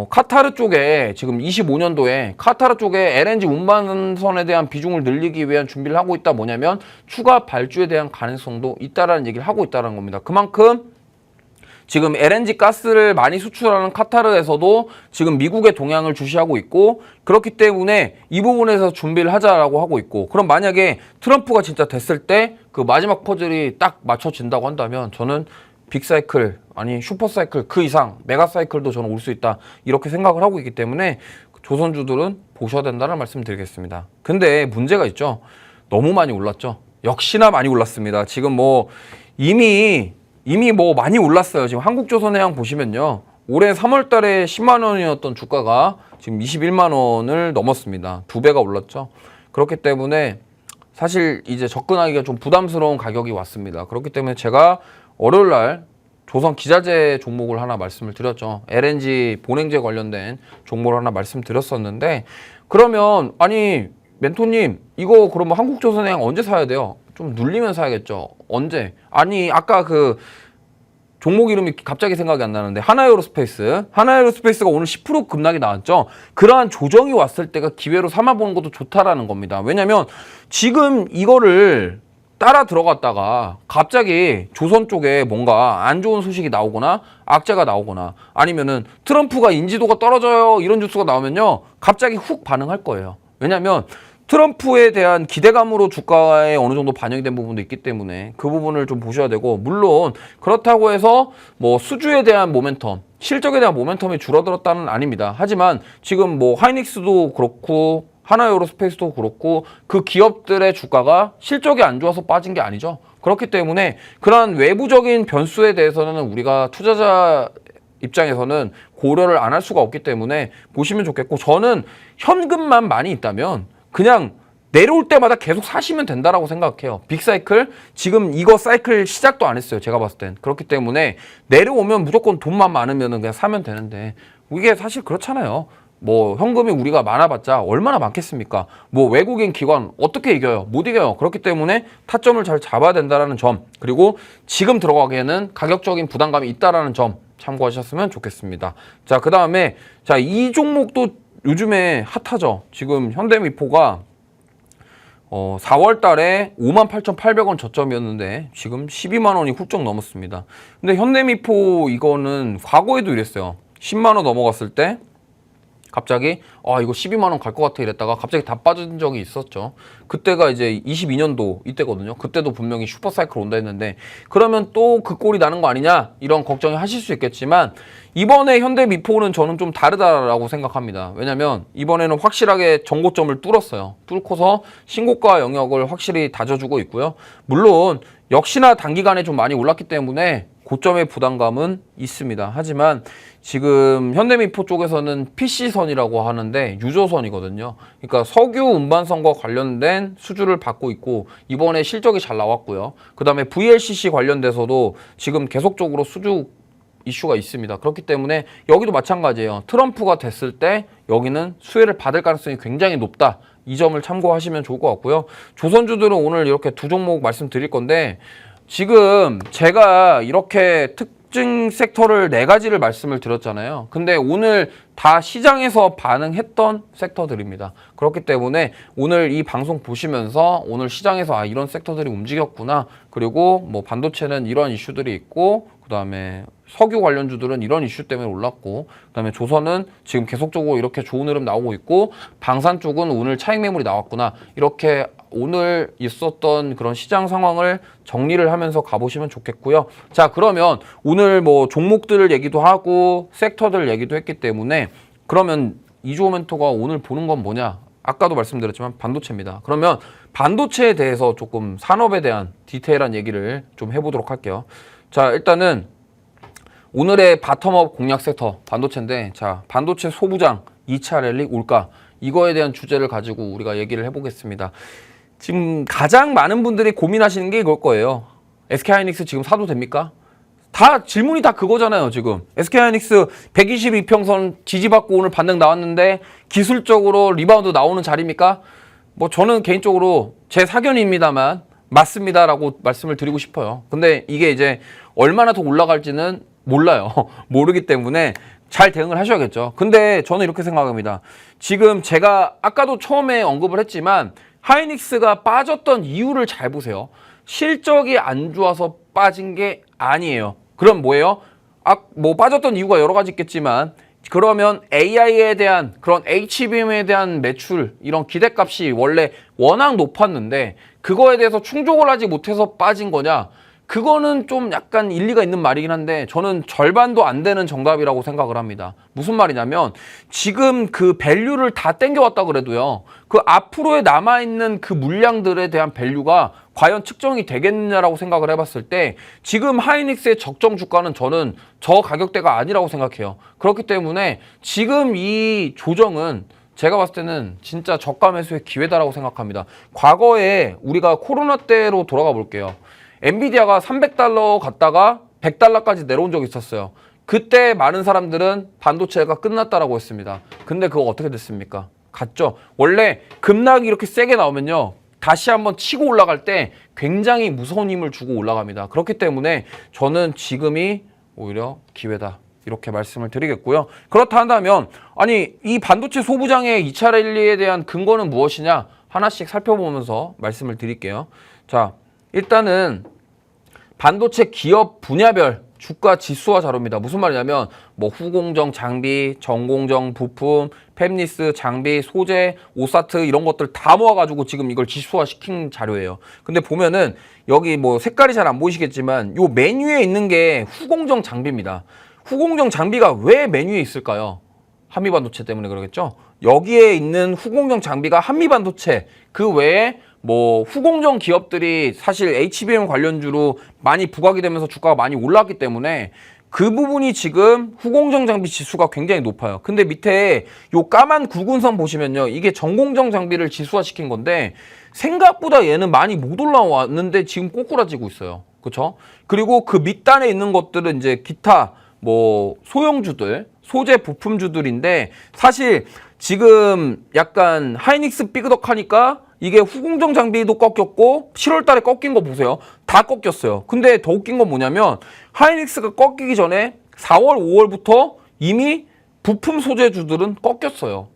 Speaker 1: 카타르 쪽에 지금 25년도에 카타르 쪽에 LNG 운반선에 대한 비중을 늘리기 위한 준비를 하고 있다. 뭐냐면 추가 발주에 대한 가능성도 있다라는 얘기를 하고 있다는 겁니다. 그만큼 지금 LNG 가스를 많이 수출하는 카타르에서도 지금 미국의 동향을 주시하고 있고 그렇기 때문에 이 부분에서 준비를 하자라고 하고 있고 그럼 만약에 트럼프가 진짜 됐을 때 그 마지막 퍼즐이 딱 맞춰진다고 한다면 저는 빅사이클 아니 슈퍼사이클 그 이상 메가사이클도 저는 올 수 있다 이렇게 생각을 하고 있기 때문에 조선주들은 보셔야 된다는 말씀 드리겠습니다. 근데 문제가 있죠. 너무 많이 올랐죠. 역시나 많이 올랐습니다. 지금 뭐 이미 뭐 많이 올랐어요. 지금 한국조선해양 보시면요. 올해 3월 달에 10만 원이었던 주가가 지금 21만 원을 넘었습니다. 2배가 올랐죠. 그렇기 때문에 사실 이제 접근하기가 좀 부담스러운 가격이 왔습니다. 그렇기 때문에 제가 월요일 날 조선 기자재 종목을 하나 말씀을 드렸죠. LNG 본행제 관련된 종목을 하나 말씀드렸었는데 그러면 아니 멘토님 이거 그러면 한국조선해양 언제 사야 돼요? 좀 눌리면 사야겠죠. 언제? 아니 아까 그 종목 이름이 갑자기 생각이 안 나는데 하나에어로스페이스가 오늘 10% 급락이 나왔죠. 그러한 조정이 왔을 때가 기회로 삼아보는 것도 좋다라는 겁니다. 왜냐면 지금 이거를 따라 들어갔다가 갑자기 조선 쪽에 뭔가 안 좋은 소식이 나오거나 악재가 나오거나 아니면은 트럼프가 인지도가 떨어져요 이런 뉴스가 나오면요 갑자기 훅 반응할 거예요. 왜냐면 트럼프에 대한 기대감으로 주가에 어느 정도 반영이 된 부분도 있기 때문에 그 부분을 좀 보셔야 되고 물론 그렇다고 해서 뭐 수주에 대한 모멘텀, 실적에 대한 모멘텀이 줄어들었다는 아닙니다. 하지만 지금 뭐 하이닉스도 그렇고 하나에어로스페이스도 그렇고 그 기업들의 주가가 실적이 안 좋아서 빠진 게 아니죠. 그렇기 때문에 그러한 외부적인 변수에 대해서는 우리가 투자자 입장에서는 고려를 안 할 수가 없기 때문에 보시면 좋겠고 저는 현금만 많이 있다면 그냥 내려올 때마다 계속 사시면 된다라고 생각해요. 빅사이클 지금 이거 사이클 시작도 안 했어요. 제가 봤을 땐. 그렇기 때문에 내려오면 무조건 돈만 많으면 그냥 사면 되는데 이게 사실 그렇잖아요. 뭐 현금이 우리가 많아봤자 얼마나 많겠습니까? 뭐 외국인 기관 어떻게 이겨요? 못 이겨요. 그렇기 때문에 타점을 잘 잡아야 된다는 점 그리고 지금 들어가기에는 가격적인 부담감이 있다는 점 참고하셨으면 좋겠습니다. 자, 그 다음에 자, 이 종목도 요즘에 핫하죠. 지금 현대미포가 4월 달에 58,800원 저점이었는데 지금 12만 원이 훌쩍 넘었습니다. 근데 현대미포 이거는 과거에도 이랬어요. 10만 원 넘어갔을 때 갑자기 이거 12만 원 갈 것 같아 이랬다가 갑자기 다 빠진 적이 있었죠. 그때가 이제 22년도 이때거든요. 그때도 분명히 슈퍼사이클 온다 했는데 그러면 또 그 꼴이 나는 거 아니냐 이런 걱정이 하실 수 있겠지만 이번에 현대미포는 저는 좀 다르다라고 생각합니다. 왜냐면 이번에는 확실하게 전고점을 뚫었어요. 뚫고서 신고가 영역을 확실히 다져주고 있고요. 물론 역시나 단기간에 좀 많이 올랐기 때문에 고점의 부담감은 있습니다. 하지만 지금 현대미포 쪽에서는 PC선이라고 하는데 유조선이거든요. 그러니까 석유 운반선과 관련된 수주를 받고 있고 이번에 실적이 잘 나왔고요. 그 다음에 VLCC 관련돼서도 지금 계속적으로 수주 이슈가 있습니다. 그렇기 때문에 여기도 마찬가지예요. 트럼프가 됐을 때 여기는 수혜를 받을 가능성이 굉장히 높다. 이 점을 참고하시면 좋을 것 같고요. 조선주들은 오늘 이렇게 두 종목 말씀드릴 건데 지금 제가 이렇게 특징 섹터를 4가지를 말씀을 드렸잖아요. 근데 오늘 다 시장에서 반응했던 섹터들입니다. 그렇기 때문에 오늘 이 방송 보시면서 오늘 시장에서 이런 섹터들이 움직였구나. 그리고 뭐 반도체는 이런 이슈들이 있고, 그 다음에 석유 관련주들은 이런 이슈 때문에 올랐고, 그 다음에 조선은 지금 계속적으로 이렇게 좋은 흐름 나오고 있고, 방산 쪽은 오늘 차익 매물이 나왔구나. 이렇게 오늘 있었던 그런 시장 상황을 정리를 하면서 가보시면 좋겠고요. 자, 그러면 오늘 뭐 종목들 얘기도 하고 섹터들 얘기도 했기 때문에, 그러면 이주호 멘토가 오늘 보는 건 뭐냐? 아까도 말씀드렸지만 반도체입니다. 그러면 반도체에 대해서 조금 산업에 대한 디테일한 얘기를 좀 해보도록 할게요. 자, 일단은 오늘의 바텀업 공략 섹터 반도체인데, 자, 반도체 소부장 2차 랠리 올까? 이거에 대한 주제를 가지고 우리가 얘기를 해보겠습니다. 지금 가장 많은 분들이 고민하시는 게 이걸 거예요. SK하이닉스 지금 사도 됩니까? 다 질문이 다 그거잖아요. 지금 SK하이닉스 122평선 지지받고 오늘 반등 나왔는데 기술적으로 리바운드 나오는 자리입니까? 뭐 저는 개인적으로 제 사견입니다만 맞습니다라고 말씀을 드리고 싶어요. 근데 이게 이제 얼마나 더 올라갈지는 몰라요. 모르기 때문에 잘 대응을 하셔야겠죠. 근데 저는 이렇게 생각합니다. 지금 제가 아까도 처음에 언급을 했지만 하이닉스가 빠졌던 이유를 잘 보세요. 실적이 안 좋아서 빠진 게 아니에요. 그럼 뭐예요? 뭐 빠졌던 이유가 여러 가지 있겠지만, 그러면 AI에 대한 그런 HBM에 대한 매출, 이런 기대값이 원래 워낙 높았는데 그거에 대해서 충족을 하지 못해서 빠진 거냐? 그거는 좀 약간 일리가 있는 말이긴 한데 저는 절반도 안 되는 정답이라고 생각을 합니다. 무슨 말이냐면 지금 그 밸류를 다 땡겨왔다 그래도요, 그 앞으로에 남아있는 그 물량들에 대한 밸류가 과연 측정이 되겠느냐라고 생각을 해봤을 때 지금 하이닉스의 적정 주가는 저는 저 가격대가 아니라고 생각해요. 그렇기 때문에 지금 이 조정은 제가 봤을 때는 진짜 저가 매수의 기회다라고 생각합니다. 과거에 우리가 코로나 때로 돌아가 볼게요. 엔비디아가 300달러 갔다가 100달러까지 내려온 적이 있었어요. 그때 많은 사람들은 반도체가 끝났다라고 했습니다. 근데 그거 어떻게 됐습니까? 갔죠. 원래 급락이 이렇게 세게 나오면요, 다시 한번 치고 올라갈 때 굉장히 무서운 힘을 주고 올라갑니다. 그렇기 때문에 저는 지금이 오히려 기회다, 이렇게 말씀을 드리겠고요. 그렇다 한다면 아니 이 반도체 소부장의 2차 랠리에 대한 근거는 무엇이냐, 하나씩 살펴보면서 말씀을 드릴게요. 자, 일단은 반도체 기업 분야별 주가 지수화 자료입니다. 무슨 말이냐면 뭐 후공정 장비, 전공정 부품, 팹리스 장비, 소재, 오사트 이런 것들 다 모아가지고 지금 이걸 지수화 시킨 자료예요. 근데 보면은 여기 뭐 색깔이 잘 안 보이시겠지만 요 메뉴에 있는 게 후공정 장비입니다. 후공정 장비가 왜 메뉴에 있을까요? 한미반도체 때문에 그러겠죠. 여기에 있는 후공정 장비가 한미반도체 그 외에 뭐 후공정 기업들이 사실 HBM 관련주로 많이 부각이 되면서 주가가 많이 올랐기 때문에 그 부분이 지금 후공정 장비 지수가 굉장히 높아요. 근데 밑에 요 까만 굵은 선 보시면요, 이게 전공정 장비를 지수화시킨 건데 생각보다 얘는 많이 못 올라왔는데 지금 꼬꾸라지고 있어요. 그렇죠? 그리고 그 밑단에 있는 것들은 이제 기타 뭐 소형주들, 소재 부품주들인데 사실 지금 약간 하이닉스 삐그덕하니까 이게 후공정 장비도 꺾였고 7월 달에 꺾인 거 보세요. 다 꺾였어요. 근데 더 웃긴 건 뭐냐면 하이닉스가 꺾이기 전에 4월, 5월부터 이미 부품 소재주들은 꺾였어요.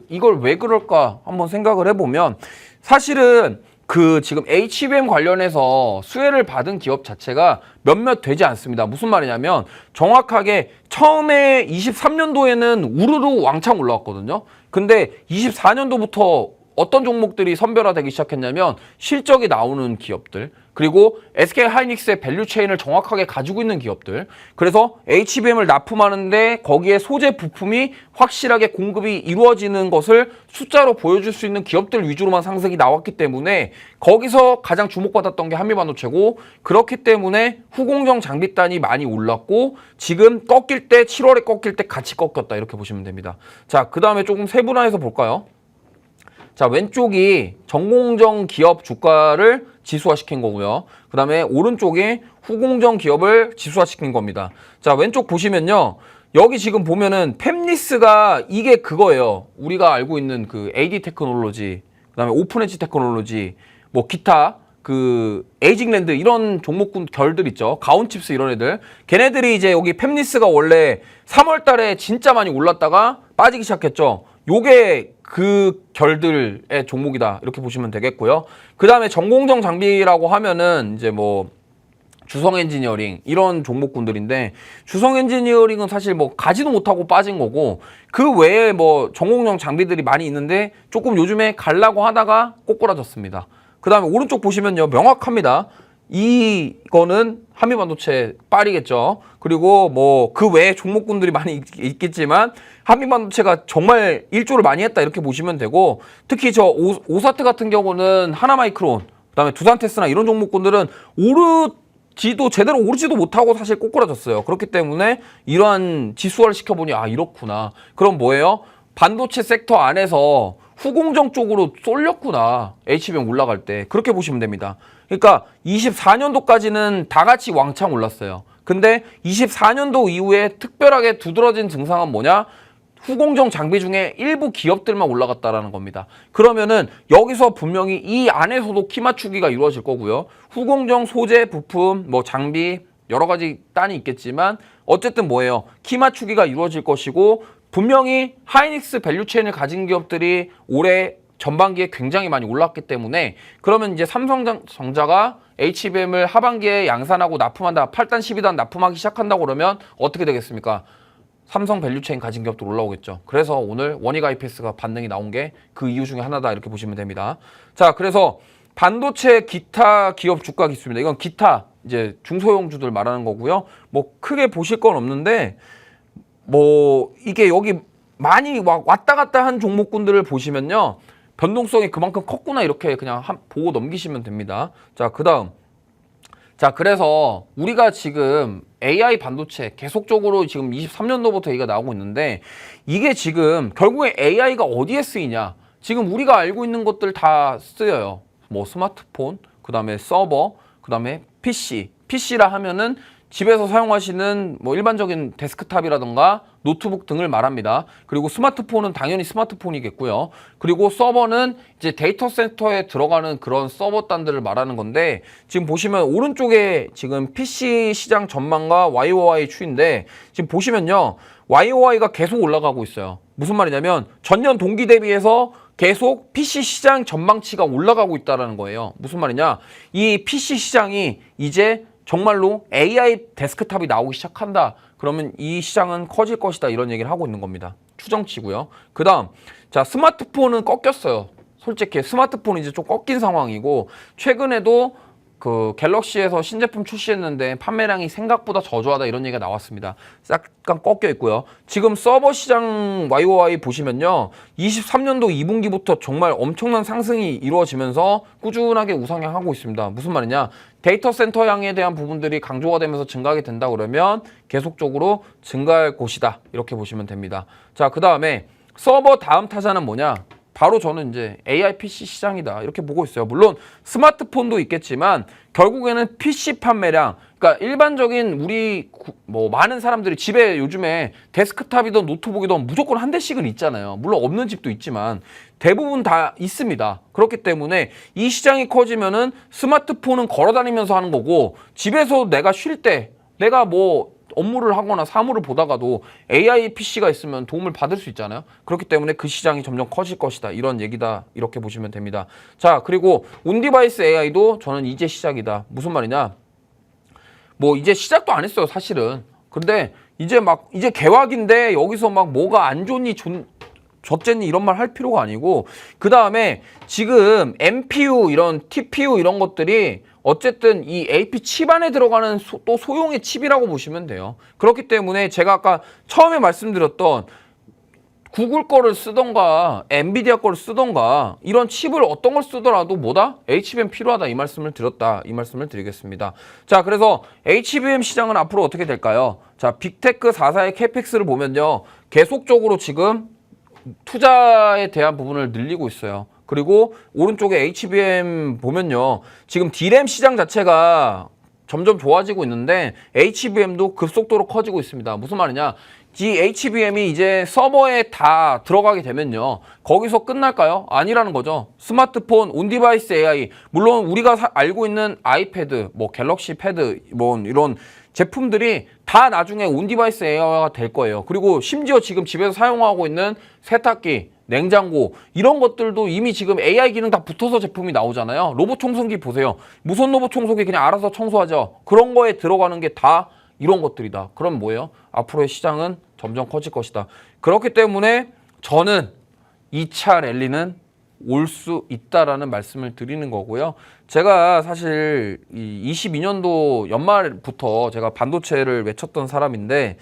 Speaker 1: 이걸 왜 그럴까 한번 생각을 해보면 사실은 그 지금 HBM 관련해서 수혜를 받은 기업 자체가 몇몇 되지 않습니다. 무슨 말이냐면 정확하게 처음에 23년도에는 우르르 왕창 올라왔거든요. 근데 24년도부터 어떤 종목들이 선별화되기 시작했냐면 실적이 나오는 기업들, 그리고 SK하이닉스의 밸류체인을 정확하게 가지고 있는 기업들, 그래서 HBM을 납품하는데 거기에 소재 부품이 확실하게 공급이 이루어지는 것을 숫자로 보여줄 수 있는 기업들 위주로만 상승이 나왔기 때문에 거기서 가장 주목받았던 게 한미반도체고, 그렇기 때문에 후공정 장비단이 많이 올랐고 지금 꺾일 때 7월에 꺾일 때 같이 꺾였다, 이렇게 보시면 됩니다. 자, 그 다음에 조금 세분화해서 볼까요? 자, 왼쪽이 전공정 기업 주가를 지수화시킨 거고요. 그 다음에 오른쪽이 후공정 기업을 지수화시킨 겁니다. 자, 왼쪽 보시면요, 여기 지금 보면은 팹리스가 이게 그거예요. 우리가 알고 있는 그 AD 테크놀로지, 그 다음에 오픈엣지 테크놀로지, 뭐 기타 그 에이징랜드 이런 종목군 결들 있죠. 가온칩스 이런 애들. 걔네들이 이제 여기 팹리스가 원래 3월 달에 진짜 많이 올랐다가 빠지기 시작했죠. 요게 그 결들의 종목이다. 이렇게 보시면 되겠고요. 그 다음에 전공정 장비라고 하면은 이제 뭐 주성 엔지니어링 이런 종목군들인데, 주성 엔지니어링은 사실 뭐 가지도 못하고 빠진 거고, 그 외에 뭐 전공정 장비들이 많이 있는데 조금 요즘에 갈라고 하다가 꼬꾸라졌습니다. 그 다음에 오른쪽 보시면요, 명확합니다. 이거는 한미반도체 빨이겠죠. 그리고 뭐 그 외에 종목군들이 많이 있겠지만 한미반도체가 정말 일조를 많이 했다 이렇게 보시면 되고, 특히 저 오사트 같은 경우는 하나마이크론, 그다음에 두산테스나 이런 종목군들은 오르지도 제대로 오르지도 못하고 사실 꼬꾸라졌어요. 그렇기 때문에 이러한 지수화를 시켜보니 아 이렇구나. 그럼 뭐예요? 반도체 섹터 안에서 후공정 쪽으로 쏠렸구나. HBM 올라갈 때. 그렇게 보시면 됩니다. 그러니까 24년도까지는 다 같이 왕창 올랐어요. 근데 24년도 이후에 특별하게 두드러진 증상은 뭐냐? 후공정 장비 중에 일부 기업들만 올라갔다라는 겁니다. 그러면은 여기서 분명히 이 안에서도 키 맞추기가 이루어질 거고요. 후공정 소재, 부품, 뭐 장비 여러 가지 단이 있겠지만 어쨌든 뭐예요? 키 맞추기가 이루어질 것이고, 분명히 하이닉스 밸류체인을 가진 기업들이 올해 전반기에 굉장히 많이 올랐기 때문에, 그러면 이제 삼성전자가 HBM을 하반기에 양산하고 납품한다, 8단 12단 납품하기 시작한다고 그러면 어떻게 되겠습니까? 삼성 밸류체인 가진 기업들 올라오겠죠. 그래서 오늘 원익 IPS가 반등이 나온 게 그 이유 중에 하나다 이렇게 보시면 됩니다. 자, 그래서 반도체 기타 기업 주가 기수입니다. 이건 기타 이제 중소형주들 말하는 거고요. 뭐 크게 보실 건 없는데, 뭐 이게 여기 많이 왔다 갔다 한 종목군들을 보시면요, 변동성이 그만큼 컸구나 이렇게 그냥 보고 넘기시면 됩니다. 자, 그다음, 자, 그래서 우리가 지금 AI 반도체 계속적으로 지금 23년도부터 얘기가 나오고 있는데, 이게 지금 결국에 AI가 어디에 쓰이냐? 지금 우리가 알고 있는 것들 다 쓰여요. 뭐 스마트폰, 그다음에 서버, 그다음에 PC라 하면은 집에서 사용하시는 뭐 일반적인 데스크탑이라든가 노트북 등을 말합니다. 그리고 스마트폰은 당연히 스마트폰이겠고요. 그리고 서버는 이제 데이터 센터에 들어가는 그런 서버단들을 말하는 건데, 지금 보시면 오른쪽에 지금 PC 시장 전망과 YOY 추인데, 지금 보시면요, YOY가 계속 올라가고 있어요. 무슨 말이냐면 전년 동기 대비해서 계속 PC 시장 전망치가 올라가고 있다는 거예요. 무슨 말이냐? 이 PC 시장이 이제 정말로 AI 데스크탑이 나오기 시작한다. 그러면 이 시장은 커질 것이다. 이런 얘기를 하고 있는 겁니다. 추정치고요. 그 다음, 자, 스마트폰은 꺾였어요. 솔직히 스마트폰은 이제 좀 꺾인 상황이고, 최근에도 그 갤럭시에서 신제품 출시했는데 판매량이 생각보다 저조하다 이런 얘기가 나왔습니다. 약간 꺾여 있고요. 지금 서버 시장 YOY 보시면요, 23년도 2분기부터 정말 엄청난 상승이 이루어지면서 꾸준하게 우상향하고 있습니다. 무슨 말이냐? 데이터 센터 향에 대한 부분들이 강조가 되면서 증가하게 된다 그러면 계속적으로 증가할 곳이다. 이렇게 보시면 됩니다. 자, 그 다음에 서버 다음 타자는 뭐냐? 바로 저는 이제 AI PC 시장이다 이렇게 보고 있어요. 물론 스마트폰도 있겠지만 결국에는 PC 판매량, 그러니까 일반적인 우리 뭐 많은 사람들이 집에 요즘에 데스크탑이든 노트북이든 무조건 한 대씩은 있잖아요. 물론 없는 집도 있지만 대부분 다 있습니다. 그렇기 때문에 이 시장이 커지면은 스마트폰은 걸어 다니면서 하는 거고, 집에서 내가 쉴 때 내가 뭐 업무를 하거나 사무를 보다가도 AI PC가 있으면 도움을 받을 수 있잖아요. 그렇기 때문에 그 시장이 점점 커질 것이다. 이런 얘기다. 이렇게 보시면 됩니다. 자, 그리고 온디바이스 AI도 저는 이제 시작이다. 무슨 말이냐? 뭐 이제 시작도 안 했어요, 사실은. 근데 이제 개확인데 여기서 막 뭐가 안 좋니 젖쨌니 이런 말 할 필요가 아니고, 그 다음에 지금 MPU 이런 TPU 이런 것들이 어쨌든 이 AP 칩 안에 들어가는 또 소형의 칩이라고 보시면 돼요. 그렇기 때문에 제가 아까 처음에 말씀드렸던 구글 거를 쓰던가 엔비디아 거를 쓰던가 이런 칩을 어떤 걸 쓰더라도 뭐다? HBM 필요하다 이 말씀을 드리겠습니다. 자, 그래서 HBM 시장은 앞으로 어떻게 될까요? 자, 빅테크 4사의 캐펙스를 보면요, 계속적으로 지금 투자에 대한 부분을 늘리고 있어요. 그리고 오른쪽에 HBM 보면요, 지금 D램 시장 자체가 점점 좋아지고 있는데 HBM도 급속도로 커지고 있습니다. 무슨 말이냐? 이 HBM이 이제 서버에 다 들어가게 되면요. 거기서 끝날까요? 아니라는 거죠. 스마트폰, 온디바이스 AI, 물론 우리가 알고 있는 아이패드, 뭐 갤럭시 패드, 뭐 이런 제품들이 다 나중에 온디바이스 AI가 될 거예요. 그리고 심지어 지금 집에서 사용하고 있는 세탁기, 냉장고 이런 것들도 이미 지금 AI 기능 다 붙어서 제품이 나오잖아요. 로봇 청소기 보세요. 무선 로봇 청소기 그냥 알아서 청소하죠. 그런 거에 들어가는 게 다 이런 것들이다. 그럼 뭐예요? 앞으로의 시장은 점점 커질 것이다. 그렇기 때문에 저는 2차 랠리는 올 수 있다라는 말씀을 드리는 거고요. 제가 사실 이 22년도 연말부터 제가 반도체를 외쳤던 사람인데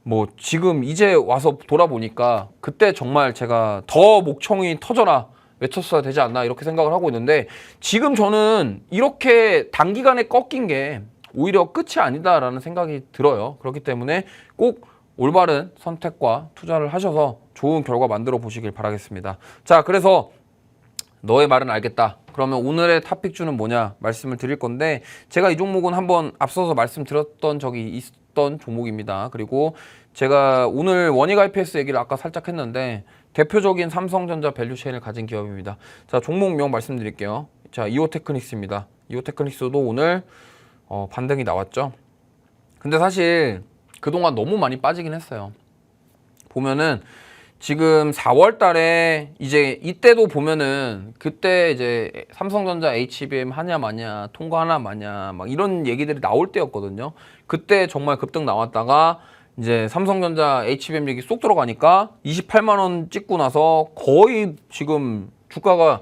Speaker 1: 뭐 지금 이제 와서 돌아보니까 그때 정말 제가 더 목청이 터져라 외쳤어야 되지 않나 이렇게 생각을 하고 있는데 지금 저는 이렇게 단기간에 꺾인 게 오히려 끝이 아니다라는 생각이 들어요. 그렇기 때문에 꼭 올바른 선택과 투자를 하셔서 좋은 결과 만들어 보시길 바라겠습니다. 자, 그래서 너의 말은 알겠다. 그러면 오늘의 탑픽주는 뭐냐 말씀을 드릴 건데 제가 이 종목은 한번 앞서서 말씀드렸던 적이 있던 종목입니다. 그리고 제가 오늘 원익 IPS 얘기를 아까 살짝 했는데 대표적인 삼성전자 밸류체인을 가진 기업입니다. 자, 종목명 말씀드릴게요. 자, 이오테크닉스입니다. 이오테크닉스도 오늘 반등이 나왔죠. 근데 사실 그동안 너무 많이 빠지긴 했어요. 보면은 지금 4월 달에 이제 이때도 보면은 그때 이제 삼성전자 HBM 하냐 마냐 통과하나 마냐 막 이런 얘기들이 나올 때였거든요. 그때 정말 급등 나왔다가 이제 삼성전자 HBM 얘기 쏙 들어가니까 28만 원 찍고 나서 거의 지금 주가가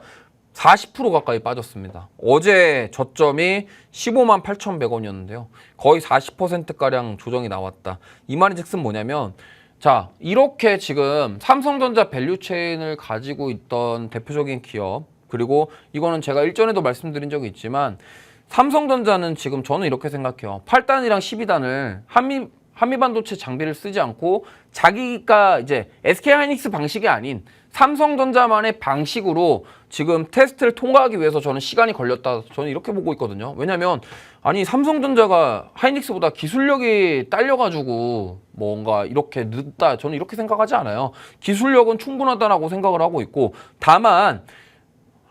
Speaker 1: 40% 가까이 빠졌습니다. 어제 저점이 15만 8,100원이었는데요. 거의 40%가량 조정이 나왔다. 이 말인즉슨 뭐냐면 자, 이렇게 지금 삼성전자 밸류체인을 가지고 있던 대표적인 기업 그리고 이거는 제가 일전에도 말씀드린 적이 있지만 삼성전자는 지금 저는 이렇게 생각해요. 8단이랑 12단을 한미반도체 장비를 쓰지 않고 자기가 이제 SK하이닉스 방식이 아닌 삼성전자만의 방식으로 지금 테스트를 통과하기 위해서 저는 시간이 걸렸다. 저는 이렇게 보고 있거든요. 왜냐면 아니 삼성전자가 하이닉스보다 기술력이 딸려가지고 뭔가 이렇게 늦다. 저는 이렇게 생각하지 않아요. 기술력은 충분하다라고 생각을 하고 있고 다만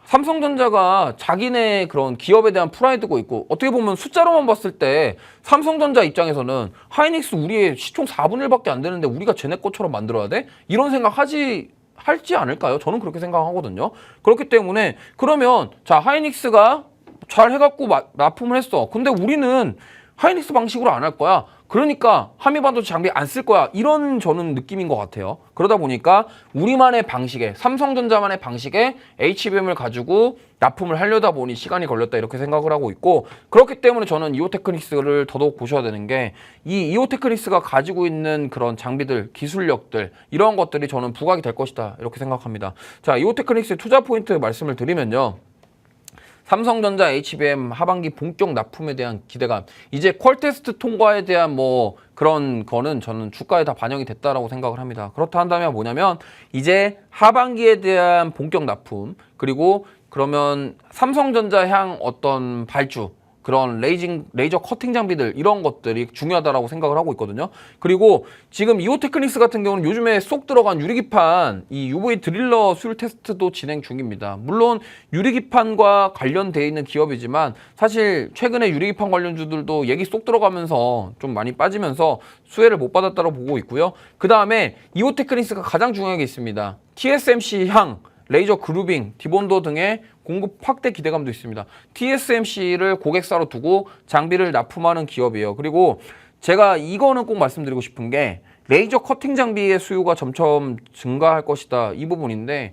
Speaker 1: 삼성전자가 자기네 그런 기업에 대한 프라이드가 있고 어떻게 보면 숫자로만 봤을 때 삼성전자 입장에서는 하이닉스 우리의 시총 4분의 1밖에 안 되는데 우리가 쟤네 것처럼 만들어야 돼? 이런 생각 할지 않을까요? 저는 그렇게 생각하거든요. 그렇기 때문에 그러면 자 하이닉스가 잘 해갖고 납품을 했어. 근데 우리는 하이닉스 방식으로 안 할 거야. 그러니까 한미반도체 장비 안 쓸 거야. 이런 저는 느낌인 것 같아요. 그러다 보니까 우리만의 방식에 삼성전자만의 방식에 HBM을 가지고 납품을 하려다 보니 시간이 걸렸다 이렇게 생각을 하고 있고 그렇기 때문에 저는 이오테크닉스를 더더욱 보셔야 되는 게 이 이오테크닉스가 가지고 있는 그런 장비들, 기술력들 이런 것들이 저는 부각이 될 것이다 이렇게 생각합니다. 자, 이오테크닉스의 투자 포인트 말씀을 드리면요. 삼성전자 HBM 하반기 본격 납품에 대한 기대감 이제 퀄테스트 통과에 대한 뭐 그런 거는 저는 주가에 다 반영이 됐다라고 생각을 합니다. 그렇다 한다면 뭐냐면 이제 하반기에 대한 본격 납품 그리고 그러면 삼성전자 향 어떤 발주 그런 레이저 커팅 장비들 이런 것들이 중요하다라고 생각을 하고 있거든요. 그리고 지금 이오테크닉스 같은 경우는 요즘에 쏙 들어간 유리기판 이 UV 드릴러 수율 테스트도 진행 중입니다. 물론 유리기판과 관련돼 있는 기업이지만 사실 최근에 유리기판 관련주들도 얘기 쏙 들어가면서 좀 많이 빠지면서 수혜를 못 받았다고 보고 있고요. 그 다음에 이오테크닉스가 가장 중요한 게 있습니다. TSMC 향 레이저 그루빙, 디본도 등의 공급 확대 기대감도 있습니다. TSMC를 고객사로 두고 장비를 납품하는 기업이에요. 그리고 제가 이거는 꼭 말씀드리고 싶은 게 레이저 커팅 장비의 수요가 점점 증가할 것이다. 이 부분인데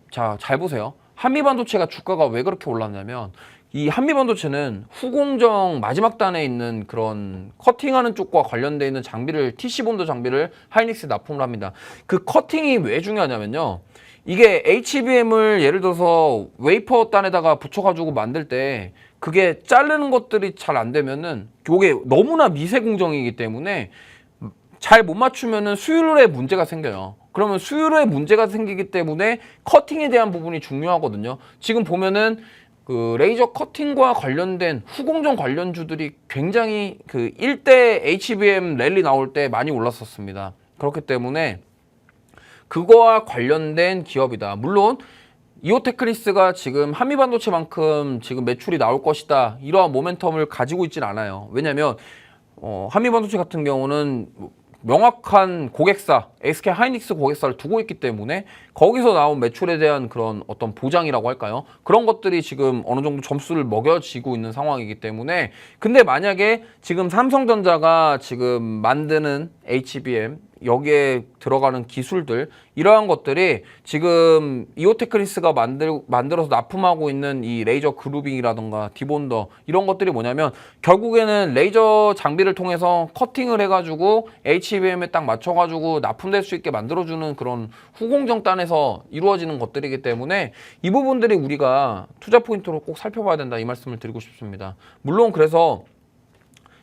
Speaker 1: 자, 잘 보세요. 한미반도체가 주가가 왜 그렇게 올랐냐면 이 한미반도체는 후공정 마지막 단에 있는 그런 커팅하는 쪽과 관련되어 있는 장비를 TC본드 장비를 하이닉스에 납품을 합니다. 그 커팅이 왜 중요하냐면요. 이게 HBM을 예를 들어서 웨이퍼 단에다가 붙여가지고 만들 때 그게 자르는 것들이 잘 안 되면은 이게 너무나 미세 공정이기 때문에 잘 못 맞추면은 수율에 문제가 생겨요. 그러면 수율에 문제가 생기기 때문에 커팅에 대한 부분이 중요하거든요. 지금 보면은 그 레이저 커팅과 관련된 후공정 관련주들이 굉장히 그 1대 HBM 랠리 나올 때 많이 올랐었습니다. 그렇기 때문에 그거와 관련된 기업이다. 물론 이오테크니스가 지금 한미반도체만큼 지금 매출이 나올 것이다, 이러한 모멘텀을 가지고 있진 않아요. 왜냐하면 한미반도체 같은 경우는 명확한 고객사, SK 하이닉스 고객사를 두고 있기 때문에 거기서 나온 매출에 대한 그런 어떤 보장이라고 할까요? 그런 것들이 지금 어느 정도 점수를 먹여지고 있는 상황이기 때문에, 근데 만약에 지금 삼성전자가 지금 만드는 HBM, 여기에 들어가는 기술들, 이러한 것들이 지금 이오테크니스가 만들어서 납품하고 있는 이 레이저 그루빙이라던가 디본더, 이런 것들이 뭐냐면 결국에는 레이저 장비를 통해서 커팅을 해가지고 HBM에 딱 맞춰가지고 납품될 수 있게 만들어주는 그런 후공정단에서 이루어지는 것들이기 때문에 이 부분들이 우리가 투자 포인트로 꼭 살펴봐야 된다, 이 말씀을 드리고 싶습니다. 물론 그래서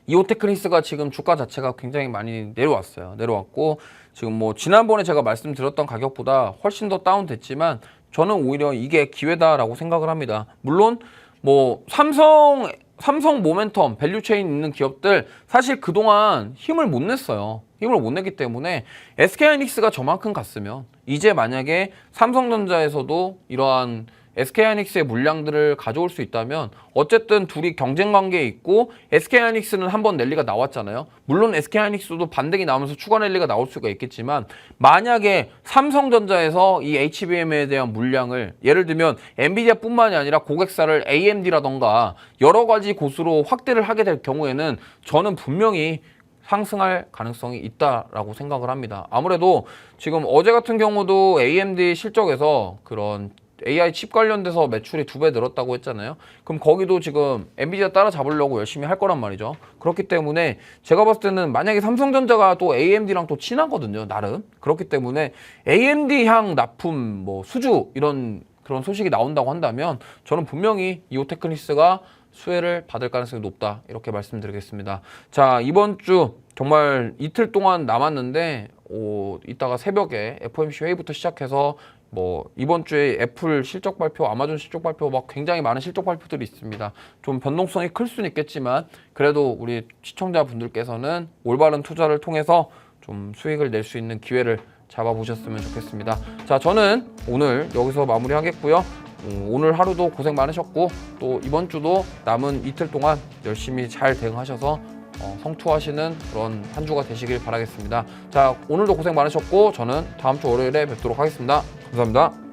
Speaker 1: 이오테크니스가 지금 주가 자체가 굉장히 많이 내려왔고 지금 뭐 지난번에 제가 말씀드렸던 가격보다 훨씬 더 다운됐지만 저는 오히려 이게 기회다라고 생각을 합니다. 물론 뭐 삼성 모멘텀 밸류체인 있는 기업들 사실 그동안 힘을 못 냈어요. 힘을 못 냈기 때문에 SK하이닉스가 저만큼 갔으면 이제 만약에 삼성전자에서도 이러한 SK하이닉스의 물량들을 가져올 수 있다면, 어쨌든 둘이 경쟁 관계에 있고 SK하이닉스는 한번 랠리가 나왔잖아요. 물론 SK하이닉스도 반등이 나오면서 추가 랠리가 나올 수가 있겠지만, 만약에 삼성전자에서 이 HBM에 대한 물량을 예를 들면 엔비디아뿐만이 아니라 고객사를 AMD라던가 여러 가지 곳으로 확대를 하게 될 경우에는 저는 분명히 상승할 가능성이 있다라고 생각을 합니다. 아무래도 지금 어제 같은 경우도 AMD 실적에서 그런 AI 칩 관련돼서 매출이 2배 늘었다고 했잖아요. 그럼 거기도 지금 엔비디아 따라잡으려고 열심히 할 거란 말이죠. 그렇기 때문에 제가 봤을 때는 만약에 삼성전자가 또 AMD랑 또 친하거든요, 나름. 그렇기 때문에 AMD 향 납품 뭐 수주 이런 그런 소식이 나온다고 한다면 저는 분명히 이오테크니스가 수혜를 받을 가능성이 높다, 이렇게 말씀드리겠습니다. 자, 이번 주 정말 이틀 동안 남았는데 이따가 새벽에 FOMC 회의부터 시작해서 뭐 이번 주에 애플 실적 발표, 아마존 실적 발표, 막 굉장히 많은 실적 발표들이 있습니다. 좀 변동성이 클 수는 있겠지만 그래도 우리 시청자분들께서는 올바른 투자를 통해서 좀 수익을 낼 수 있는 기회를 잡아보셨으면 좋겠습니다. 자, 저는 오늘 여기서 마무리하겠고요. 오늘 하루도 고생 많으셨고 또 이번 주도 남은 이틀 동안 열심히 잘 대응하셔서 성투하시는 그런 한 주가 되시길 바라겠습니다. 자, 오늘도 고생 많으셨고 저는 다음 주 월요일에 뵙도록 하겠습니다. 감사합니다.